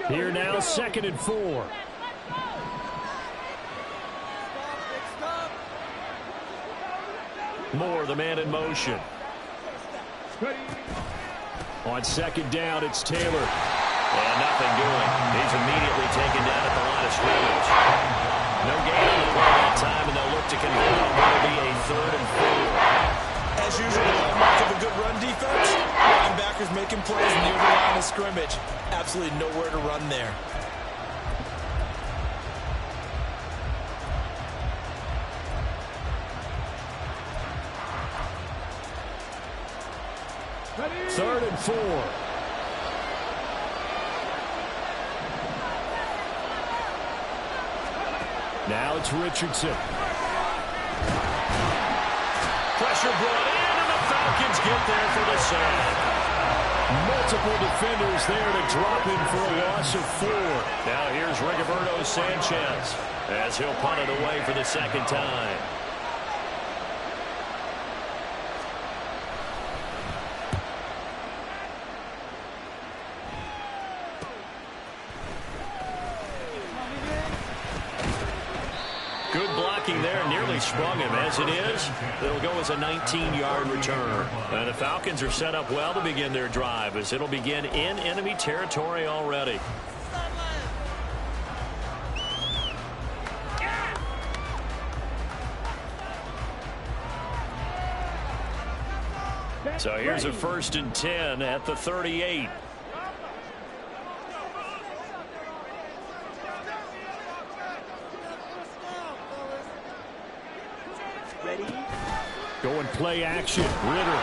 Here now, 2nd and 4. Moore, the man in motion. On 2nd down, it's Taylor. And nothing doing. He's immediately taken down at the line of scrimmage. No gain on the play that time, and they'll look to convert on what will be a 3rd and 4. As usual, the hallmark of a good run defense, linebackers making plays near the line of scrimmage. Absolutely nowhere to run there. Third and 4. Now it's Richardson. Pressure brought in, and the Falcons get there for the sack. Multiple defenders there to drop him for a loss of 4. Now here's Rigoberto Sanchez as he'll punt it away for the 2nd time. blocking there, nearly sprung him. As it is, it'll go as a 19-yard return. And the Falcons are set up well to begin their drive, as it'll begin in enemy territory already. So here's a 1st and 10 at the 38. Ready? Going play action. Ritter.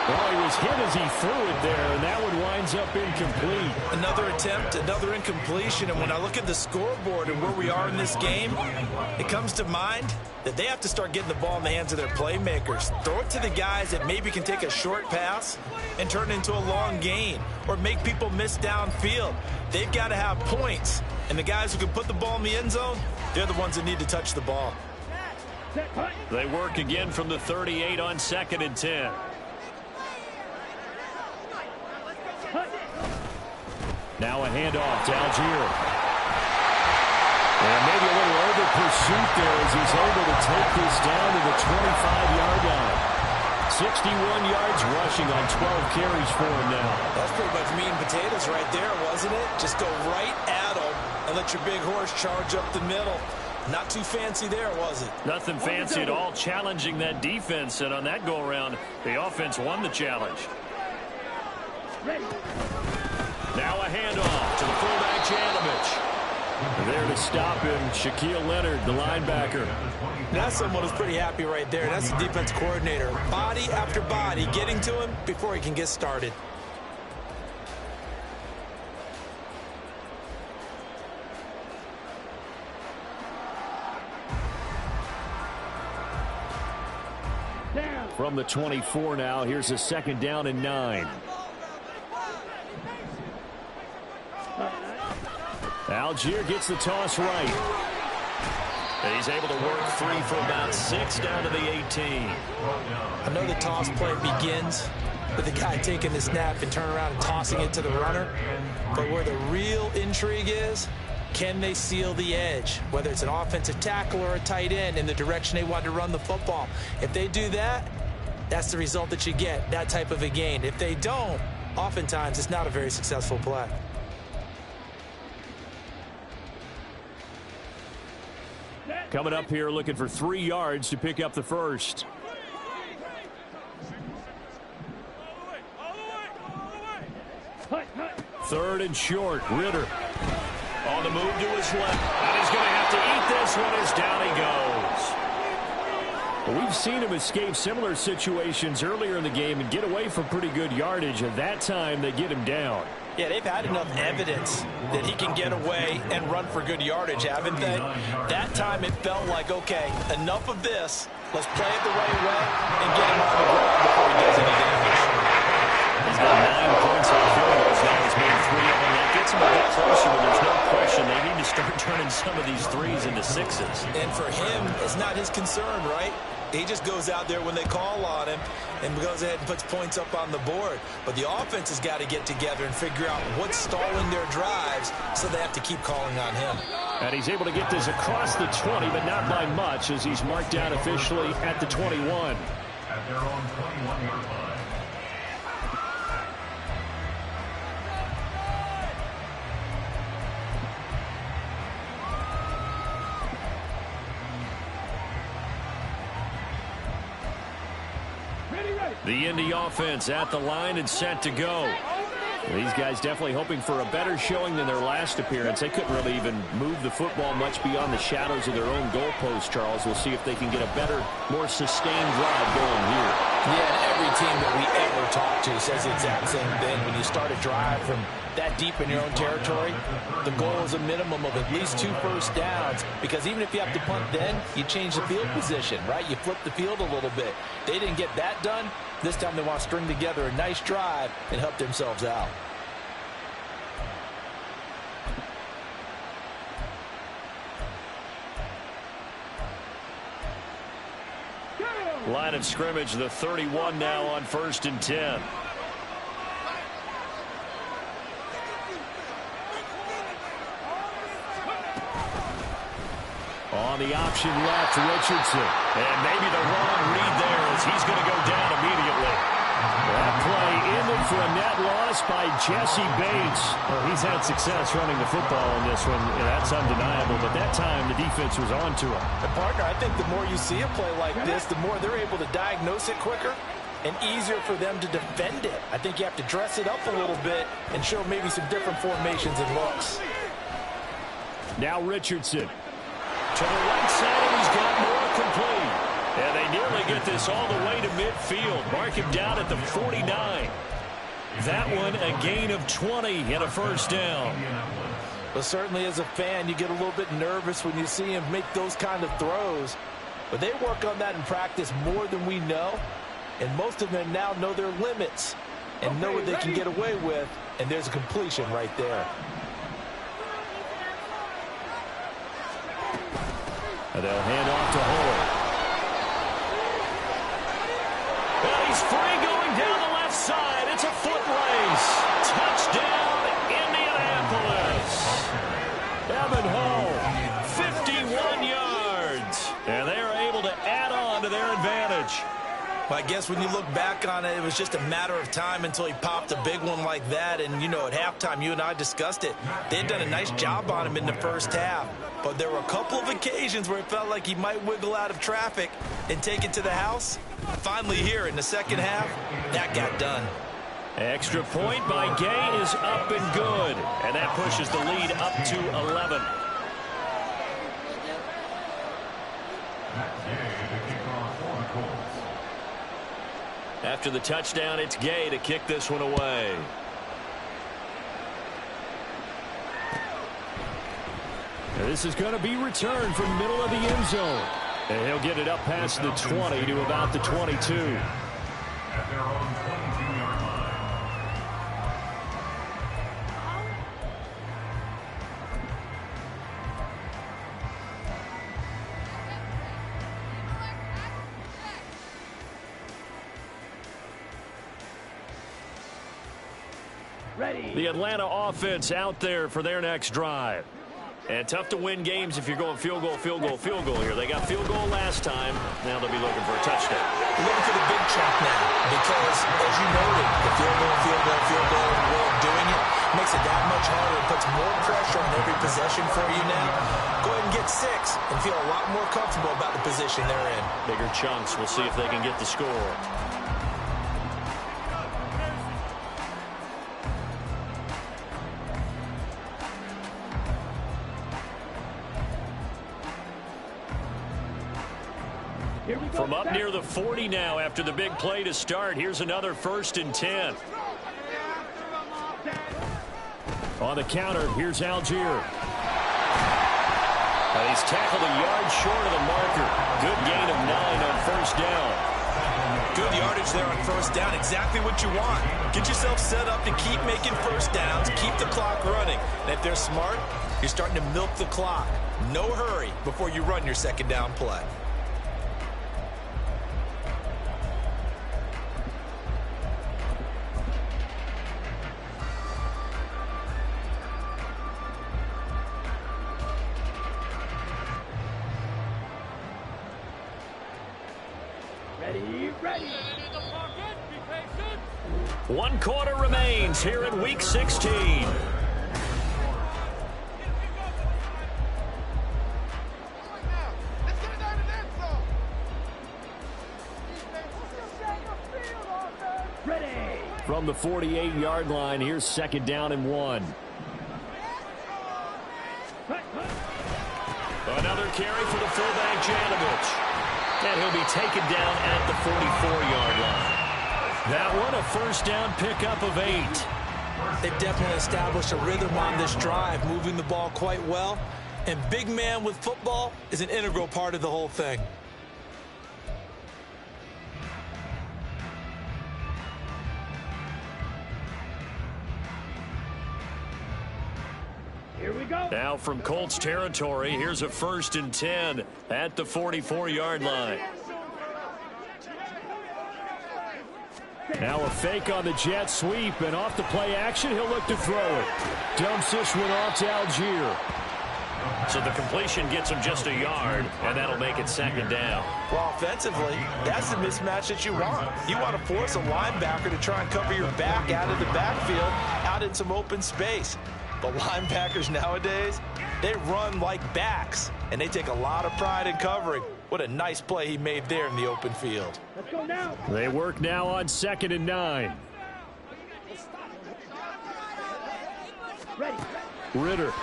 Well, he was hit as he threw it there, and that one winds up incomplete. Another attempt, another incompletion, and when I look at the scoreboard and where we are in this game, it comes to mind that they have to start getting the ball in the hands of their playmakers. Throw it to the guys that maybe can take a short pass and turn it into a long gain or make people miss downfield. They've got to have points, and the guys who can put the ball in the end zone, they're the ones that need to touch the ball. They work again from the 38 on 2nd and 10. Now a handoff to Algier. And maybe a little over pursuit there as he's able to take this down to the 25-yard line. 61 yards rushing on 12 carries for him now. That's pretty much meat and potatoes right there, wasn't it? Just go right at them and let your big horse charge up the middle. Not too fancy there, was it? Nothing fancy at all, challenging that defense, and on that go-around, the offense won the challenge. Ready? Now a handoff to the fullback, Janovich. There to stop him, Shaquille Leonard, the linebacker. That's someone who's pretty happy right there. That's the defense coordinator. Body after body, getting to him before he can get started. Down. From the 24 now, here's a 2nd down and 9. Algier gets the toss right. And he's able to work free for about 6 down to the 18. I know the toss play begins with the guy taking the snap and turning around and tossing it to the runner. But where the real intrigue is, can they seal the edge, whether it's an offensive tackle or a tight end, in the direction they want to run the football? If they do that, that's the result that you get, that type of a gain. If they don't, oftentimes it's not a very successful play. Coming up here looking for 3 yards to pick up the first. Third and short. Ritter. On the move to his left. And he's going to have to eat this one as down he goes. Well, we've seen him escape similar situations earlier in the game and get away from pretty good yardage. At that time, they get him down. Yeah, they've had enough evidence that he can get away and run for good yardage, haven't they? That time it felt like, okay, enough of this. Let's play it the right way and get him on the ground before he does any damage. He's got 9 points on field goals now. He's made 3 of them. That gets him a bit closer, but there's no question they need to start turning some of these 3s into 6s. And for him, it's not his concern, right? He just goes out there when they call on him and goes ahead and puts points up on the board. But the offense has got to get together and figure out what's stalling their drives, so they have to keep calling on him. And he's able to get this across the 20, but not by much, as he's marked down officially at the 21. At their own 21-yard line. The Indy offense at the line and set to go. These guys definitely hoping for a better showing than their last appearance. They couldn't really even move the football much beyond the shadows of their own goalpost, Charles. We'll see if they can get a better, more sustained drive going here. Yeah, and every team that we ever talk to says the exact same thing. When you start a drive from that deep in your own territory, the goal is a minimum of at least 2 first downs, because even if you have to punt then, you change the field position, right? You flip the field a little bit. They didn't get that done. This time they want to string together a nice drive and help themselves out. Line of scrimmage, the 31 now on 1st and 10. On on the option left, Richardson. And maybe the wrong read there as he's going to go down immediately. That play ended for a net loss by Jesse Bates. Well, he's had success running the football in this one, and that's undeniable. But that time, the defense was on to him. And partner, I think the more you see a play like this, the more they're able to diagnose it quicker and easier for them to defend it. I think you have to dress it up a little bit and show maybe some different formations and looks. Now Richardson. To the right side, and he's got more complete. And they nearly get this all the way to midfield. Mark him down at the 49. That one a gain of 20 and a first down. But certainly as a fan, you get a little bit nervous when you see him make those kind of throws. But they work on that in practice more than we know. And most of them now know their limits and know what they can get away with. And there's a completion right there. And they'll hand off to Hall. Well, he's free going down the left side. It's a foot race. Touchdown, Indianapolis. Evan Hall, 51 yards. And they are able to add on to their advantage. Well, I guess when you look back on it, it was just a matter of time until he popped a big one like that. And, you know, at halftime, you and I discussed it. They had done a nice job on him in the first half. But there were a couple of occasions where it felt like he might wiggle out of traffic and take it to the house. Finally here in the second half, that got done. Extra point by Gay is up and good. And that pushes the lead up to 11. After the touchdown, it's Gay to kick this one away. This is going to be returned from the middle of the end zone. And he'll get it up past the 20 to about the 22. At their own 22-yard line. Ready. The Atlanta offense out there for their next drive. And tough to win games if you're going field goal, field goal, field goal here. They got field goal last time. Now they'll be looking for a touchdown. We're looking for the big chunk now because, as you noted, the field goal, and the way of doing it makes it that much harder. It puts more pressure on every possession for you now. Go ahead and get 6 and feel a lot more comfortable about the position they're in. Bigger chunks. We'll see if they can get the score. From up near the 40 now after the big play to start. Here's another 1st and 10. On the counter, here's Algier. He's tackled a yard short of the marker. Good gain of 9 on 1st down. Good yardage there on 1st down. Exactly what you want. Get yourself set up to keep making 1st downs. Keep the clock running. And if they're smart, you're starting to milk the clock. No hurry before you run your 2nd down play. Ready. 1 quarter remains here in Week 16. Ready. From the 48-yard line, here's 2nd down and 1. Another carry for the fullback, Janovich. And he'll be taken down at the 44-yard line. That one, a 1st down pickup of 8. They've definitely established a rhythm on this drive, moving the ball quite well. And big man with football is an integral part of the whole thing. Here we go. Now from Colts territory, here's a 1st and 10 at the 44-yard line. Now a fake on the jet sweep, and off the play action, he'll look to throw it. Dumps this one off to Algier. So the completion gets him just a yard, and that'll make it 2nd down. Well, offensively, that's the mismatch that you want. You want to force a linebacker to try and cover your back out of the backfield, out in some open space. But linebackers nowadays, they run like backs, and they take a lot of pride in covering. What a nice play he made there in the open field. Let's go now. They work now on 2nd and 9. Ready. Ritter.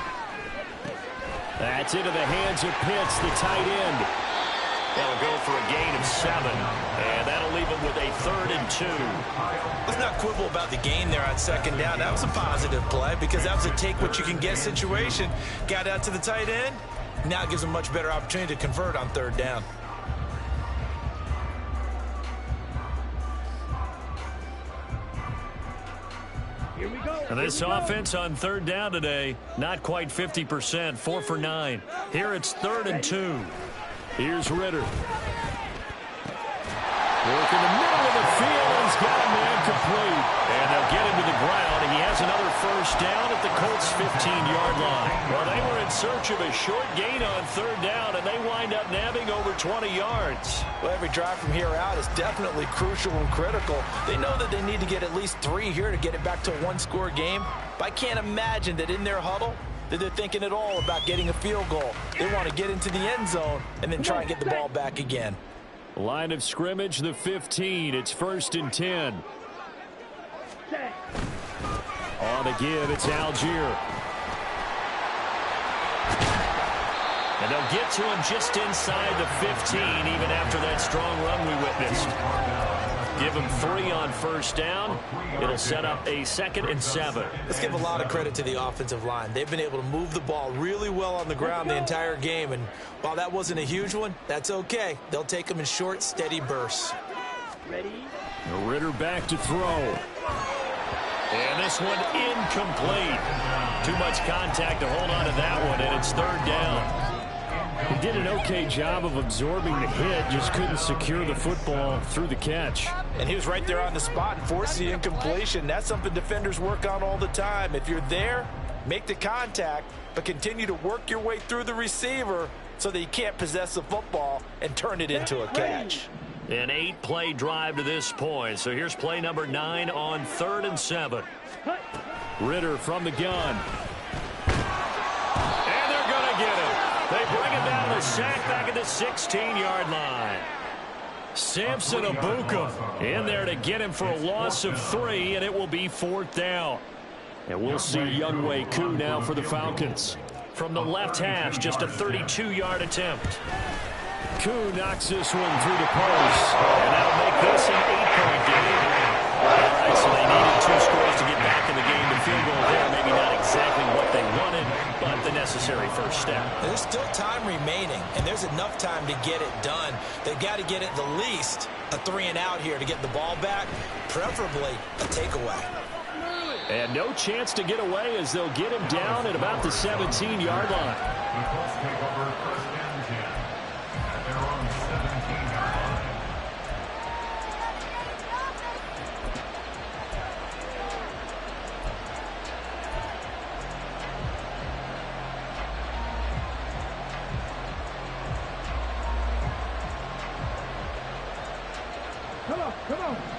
That's into the hands of Pitts, the tight end. That'll go for a gain of 7, and that'll leave him with a 3rd and 2. Let's not quibble about the gain there on 2nd down. That was a positive play because that was a take-what-you-can-get situation. Got out to the tight end. Now it gives him a much better opportunity to convert on 3rd down. Here we go. And this offense on 3rd down today, not quite 50%, 4 for 9. Here it's 3rd and 2. Here's Ritter. Work in the middle of the field. He's got a man complete. And they'll get him to the ground, and he has another 1st down at the Colts' 15-yard line. Well, they were in search of a short gain on 3rd down, and they wind up nabbing over 20 yards. Well, every drive from here out is definitely crucial and critical. They know that they need to get at least 3 here to get it back to a 1-score game. But I can't imagine that in their huddle that they're thinking at all about getting a field goal. They want to get into the end zone and then try and get the ball back again. Line of scrimmage, the 15. It's 1st and 10. Set. On the give, it's Algier. And they'll get to him just inside the 15, even after that strong run we witnessed. Give him 3 on 1st down. It'll set up a 2nd and 7. Let's give a lot of credit to the offensive line. They've been able to move the ball really well on the ground the entire game. And while that wasn't a huge one, that's okay. They'll take them in short, steady bursts. Ready. Ritter back to throw. And this one incomplete. Too much contact to hold on to that one, and it's 3rd down. He did an okay job of absorbing the hit, just couldn't secure the football through the catch. And he was right there on the spot and forced the incompletion. That's something defenders work on all the time. If you're there, make the contact, but continue to work your way through the receiver so that you can't possess the football and turn it into a catch. An 8-play drive to this point. So here's play number 9 on 3rd and 7. Ritter from the gun. And they're going to get him. They bring him down the sack back at the 16-yard line. Samson Abukum in there to get him for a loss of 3, and it will be 4th down. And we'll see Younghoe Koo now for the Falcons. From the left hash, just a 32-yard attempt. Koo knocks this one through the post. And that'll make this an 8-point game. All right, so they needed 2 scores to get back in the game. The field goal there, maybe not exactly what they wanted, but the necessary first step. There's still time remaining, and there's enough time to get it done. They've got to get at the least a 3-and-out here to get the ball back, preferably a takeaway. And no chance to get away as they'll get him down at about the 17-yard line.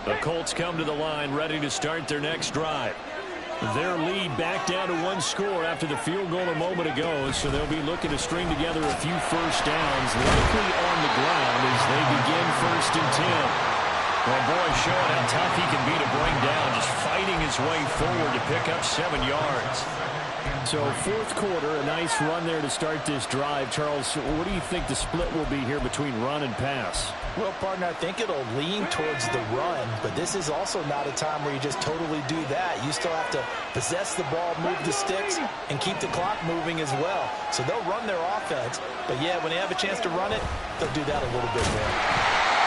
The Colts come to the line ready to start their next drive. Their lead back down to 1 score after the field goal a moment ago, so they'll be looking to string together a few first downs, likely on the ground as they begin 1st and 10. Well, boy, showing how tough he can be to bring down, just fighting his way forward to pick up 7 yards. So 4th quarter, a nice run there to start this drive. Charles, what do you think the split will be here between run and pass? Well, partner, I think it'll lean towards the run, but this is also not a time where you just totally do that. You still have to possess the ball, move the sticks, and keep the clock moving as well. So they'll run their offense, but yeah, when they have a chance to run it, they'll do that a little bit more.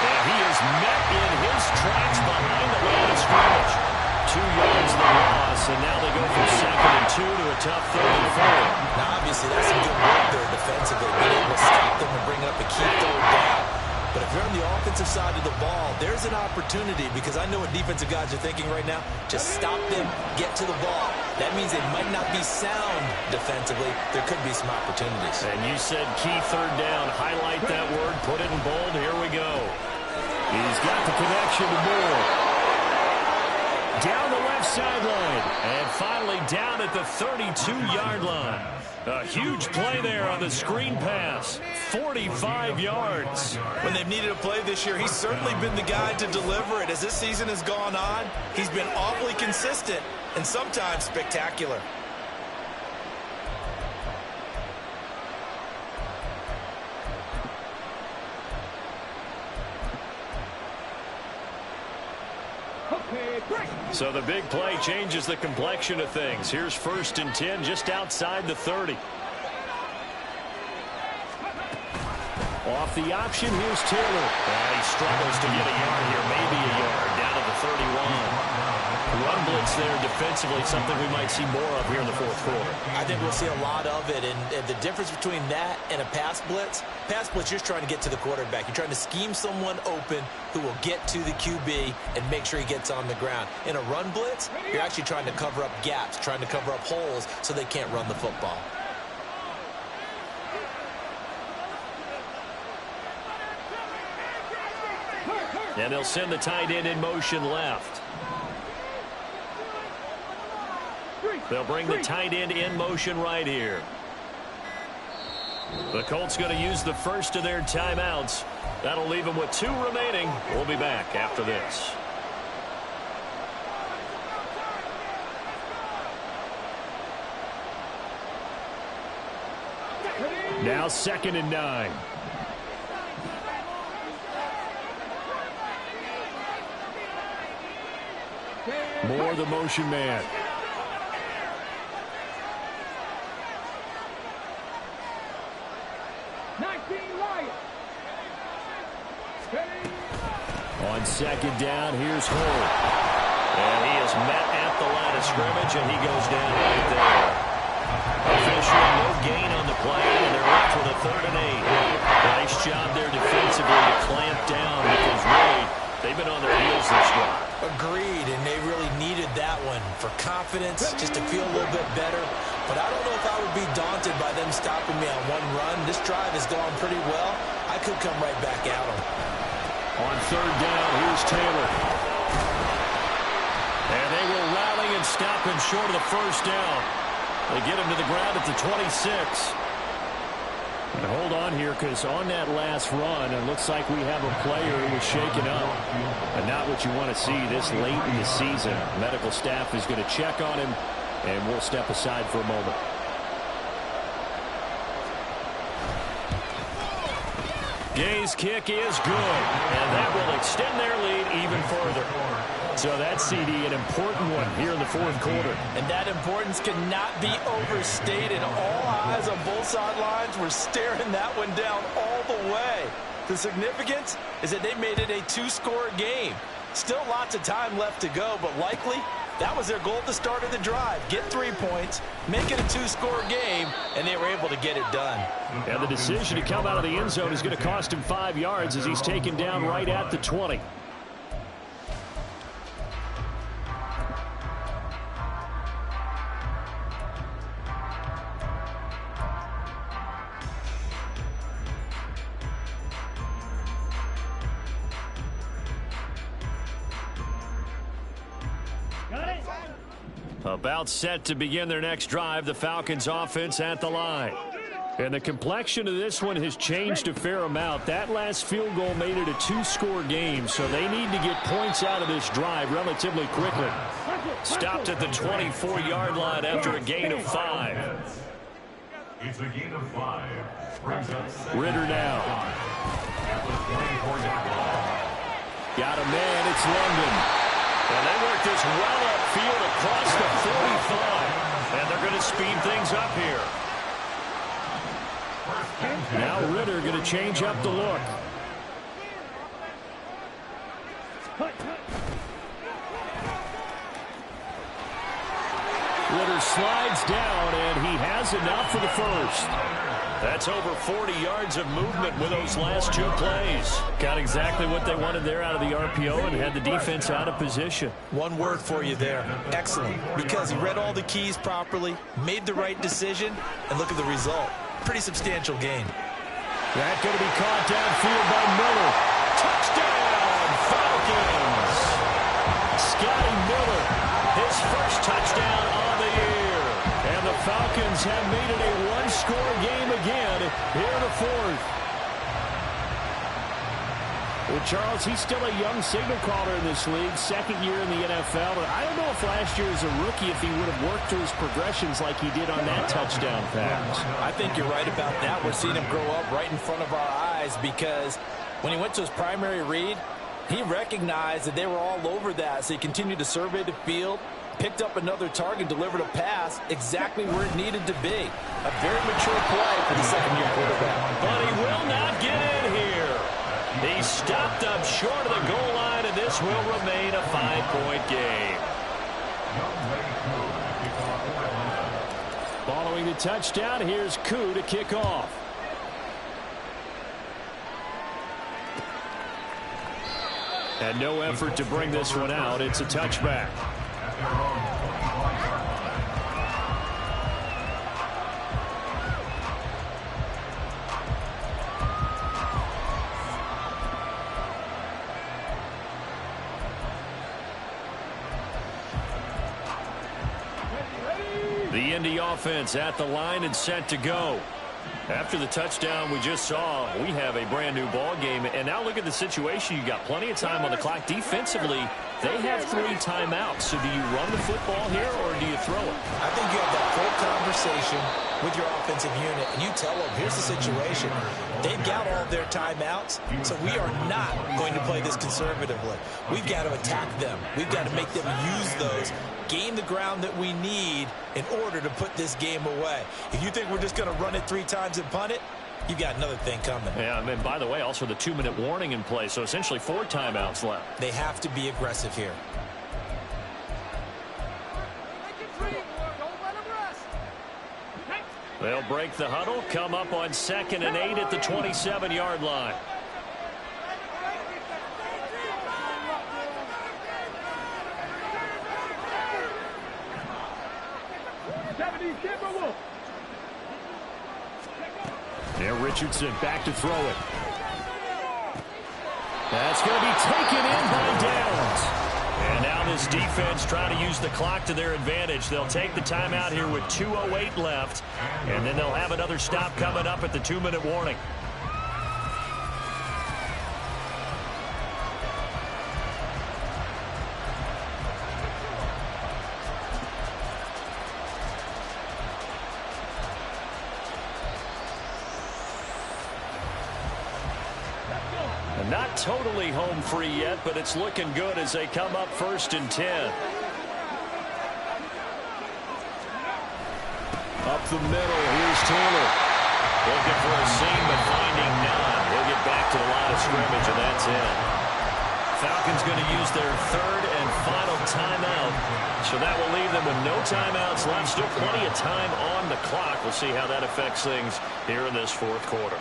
And he is met in his tracks behind the line of scrimmage. 2 yards the loss, and now they go from 2nd and 2 to a tough 3rd and 4. Now, obviously, that's some good work there defensively, being able to stop them and bring up a key 3rd down. But if you're on the offensive side of the ball, there's an opportunity, because I know what defensive guys are thinking right now. Just stop them, get to the ball, That means they might not be sound defensively. There could be some opportunities. And you said key third down. Highlight that word. Put it in bold. Here we go. He's got the connection to Moore. Down the left sideline. And finally down at the 32-yard line. A huge play there on the screen pass. 45 yards. When they've needed a play this year, he's certainly been the guy to deliver it. As this season has gone on, he's been awfully consistent and sometimes spectacular. So the big play changes the complexion of things. Here's 1st and 10 just outside the 30. Off the option, here's Taylor. He struggles to get a yard here, maybe a yard, down to the 31. Run blitz there defensively, something we might see more of here in the 4th quarter. I think we'll see a lot of it, and the difference between that and a pass blitz, you're just trying to get to the quarterback. You're trying to scheme someone open who will get to the QB and make sure he gets on the ground. In a run blitz, you're actually trying to cover up gaps, trying to cover up holes so they can't run the football. And they'll send the tight end in motion left. They'll bring the tight end in motion right here. The Colts going to use the first of their timeouts. That'll leave them with 2 remaining. We'll be back after this. Now 2nd and 9. Moore, the motion man. On 2nd down, here's Hull. And he is met at the line of scrimmage, and he goes down right there. Officially, no gain on the play, and they're up for the 3rd and 8. Nice job there defensively to clamp down, because really, they've been on their heels this drive. Agreed, and they really needed that one for confidence, just to feel a little bit better. But I don't know if I would be daunted by them stopping me on one run. This drive has gone pretty well. I could come right back at them. On 3rd down, here's Taylor. And they will rally and stop him short of the 1st down. They get him to the ground at the 26. And hold on here, because on that last run, it looks like we have a player who was shaken up. And not what you want to see this late in the season. Medical staff is going to check on him, and we'll step aside for a moment. Gay's kick is good, and that will extend their lead even further. So that CD, an important one here in the 4th quarter. And that importance cannot be overstated. All eyes on both sidelines were staring that one down all the way. The significance is that they made it a 2-score game. Still lots of time left to go, but likely that was their goal at the start of the drive. Get 3 points, make it a 2-score game, and they were able to get it done. And the decision to come out of the end zone is going to cost him 5 yards as he's taken down right at the 20. About set to begin their next drive, the Falcons offense at the line. And the complexion of this one has changed a fair amount. That last field goal made it a 2-score game, so they need to get points out of this drive relatively quickly. Stopped at the 24-yard line after a gain of 5. It's a gain of 5. Ritter now. Got a man, it's London. And they work this well upfield across the 45. And they're going to speed things up here. Now Ritter going to change up the look. Ritter slides down, and he has enough for the 1st. That's over 40 yards of movement with those last two plays. Got exactly what they wanted there out of the RPO and had the defense out of position. One word for you there. Excellent. Because he read all the keys properly, made the right decision, and look at the result. Pretty substantial gain. That's going to be caught downfield by Miller. Touchdown, Falcons! Scotty Miller, his first touchdown on the year. And the Falcons have made it a one-score game again here in the fourth. Well, Charles, he's still a young signal caller in this league, second year in the NFL. But I don't know if last year as a rookie, if he would have worked through his progressions like he did on that touchdown pass. I think you're right about that. We're seeing him grow up right in front of our eyes because when he went to his primary read, he recognized that they were all over that. So he continued to survey the field, picked up another target, delivered a pass exactly where it needed to be. A very mature play for the second-year quarterback. But he will not get in here. He stopped up short of the goal line, and this will remain a 5-point game. Following the touchdown, here's Koo to kick off. And no effort to bring this one out. It's a touchback. The Indy offense at the line and set to go. After the touchdown we just saw, we have a brand new ball game. And now look at the situation. You got plenty of time on the clock. Defensively, they have 3 timeouts. So do you run the football here or do you throw it? I think you have that full conversation with your offensive unit, and you tell them, here's the situation. They've got all of their timeouts, so we are not going to play this conservatively. We've got to attack them. We've got to make them use those, gain the ground that we need in order to put this game away. If you think we're just going to run it 3 times and punt it, you've got another thing coming. Yeah, and by the way, also the 2-minute warning in play, so essentially 4 timeouts left. They have to be aggressive here. They'll break the huddle, come up on 2nd and 8 at the 27-yard line. Now Richardson back to throw it. That's going to be taken in by Downs. And now this defense trying to use the clock to their advantage. They'll take the timeout here with 2:08 left. And then they'll have another stop coming up at the 2-minute warning. Not totally home free yet, but it's looking good as they come up 1st and 10. Up the middle, here's Taylor. Looking for a seam, but finding none. He'll get back to the line of scrimmage, and that's it. Falcons going to use their 3rd and final timeout. So that will leave them with no timeouts left. Still plenty of time on the clock. We'll see how that affects things here in this 4th quarter.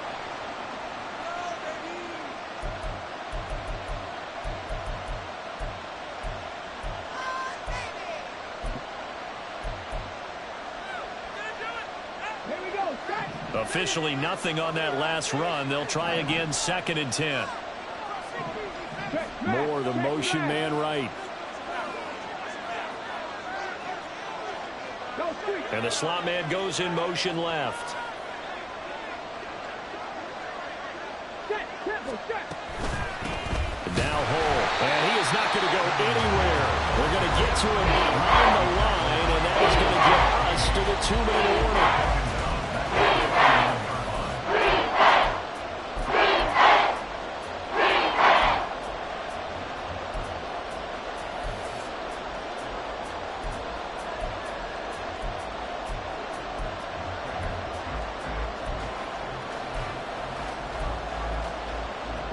Officially nothing on that last run. They'll try again 2nd and 10. Moore, the motion man right. And the slot man goes in motion left. Now Hole. And he is not going to go anywhere. They're going to get to him behind the line, and that is going to get us to the 2-minute warning.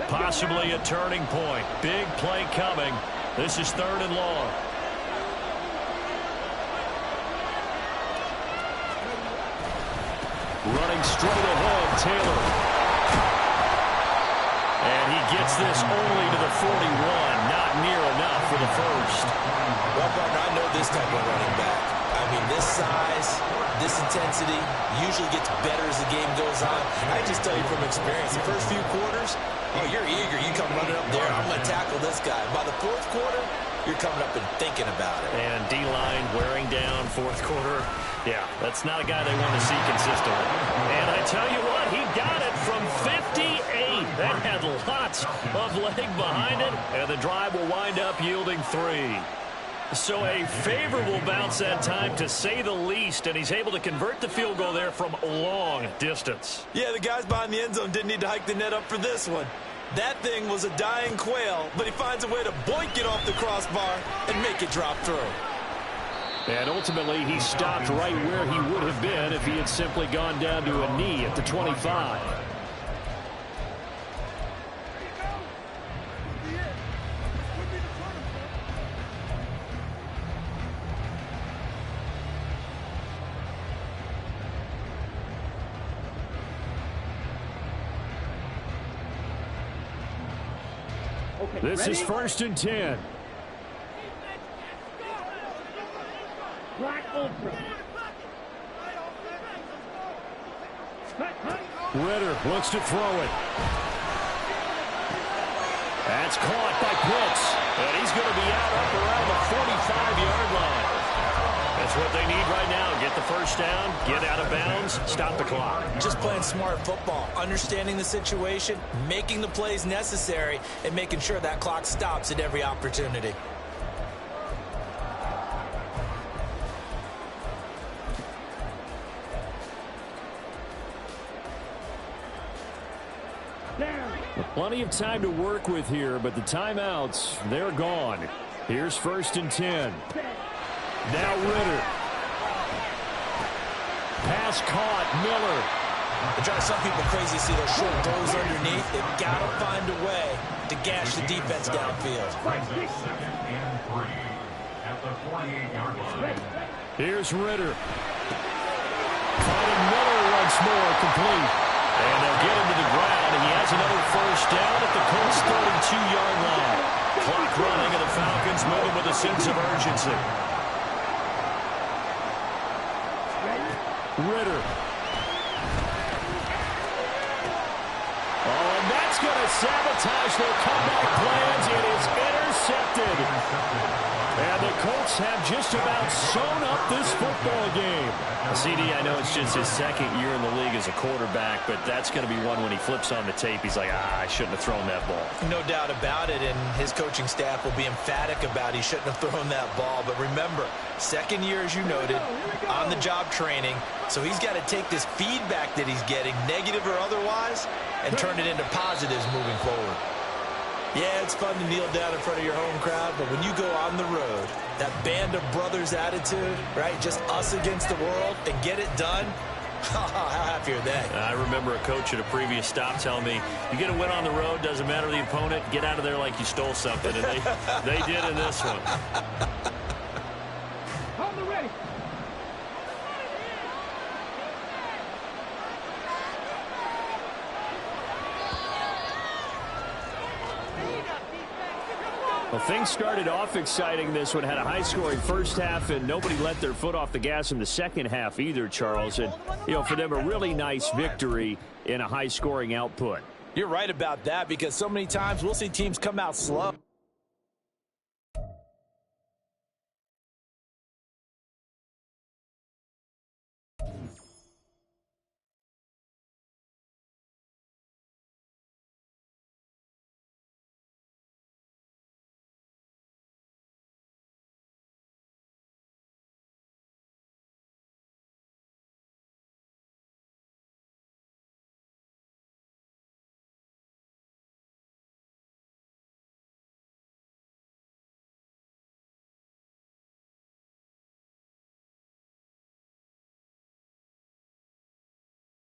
Possibly a turning point. Big play coming. This is 3rd and long. Running straight ahead. Taylor. And he gets this only to the 41. Not near enough for the first. Well, partner, I know this type of running back. I mean, this size, this intensity usually gets better as the game goes on. I just tell you from experience, the first few quarters, oh, you're eager. You come running up there, I'm going to tackle this guy. By the fourth quarter, you're coming up and thinking about it. And D-line wearing down fourth quarter. Yeah, that's not a guy they want to see consistently. And I tell you what, he got it from 58. That had lots of leg behind it, and the drive will wind up yielding 3. So a favorable bounce that time, to say the least, and he's able to convert the field goal there from a long distance. Yeah, the guys behind the end zone didn't need to hike the net up for this one. That thing was a dying quail, but he finds a way to boink it off the crossbar and make it drop through. And ultimately, he stopped right where he would have been if he had simply gone down to a knee at the 25. Okay, This ready? is 1st and 10. Black Ultra. Cut. Ritter looks to throw it. That's caught by Pitts. And he's going to be out up around the 45-yard line. That's what they need right now. Get the first down, get out of bounds, stop the clock. Just playing smart football, understanding the situation, making the plays necessary, and making sure that clock stops at every opportunity. Plenty of time to work with here, but the timeouts, they're gone. Here's 1st and 10. Now Ritter. Pass caught. Miller. It drives some people crazy to see those short throws underneath. They've got to find a way to gash the defense downfield. 2nd and 3 at the 48-yard line. Here's Ritter. Finding Miller once more, complete. And they'll get him to the ground, and he has another first down at the Colts 32-yard line. Clock running, and the Falcons moving with a sense of urgency. Ritter. Oh, and that's going to sabotage their comeback plans. It is intercepted. And the Colts have just about sewn up this football game. CD, I know it's just his second year in the league as a quarterback, but that's going to be one when he flips on the tape. He's like, I shouldn't have thrown that ball. No doubt about it, and his coaching staff will be emphatic about he shouldn't have thrown that ball. But remember, second year, as you noted, on-the-job training, so he's got to take this feedback that he's getting, negative or otherwise, and turn it into positives moving forward. Yeah, it's fun to kneel down in front of your home crowd, but when you go on the road, that band of brothers attitude, right, just us against the world, and get it done, how happy are they? I remember a coach at a previous stop telling me, you get a win on the road, doesn't matter the opponent, get out of there like you stole something, and they did in this one. On the ready. Well, things started off exciting. This one had a high-scoring first half, and nobody let their foot off the gas in the second half either, Charles. And, for them, a really nice victory in a high-scoring output. You're right about that, because so many times we'll see teams come out slow.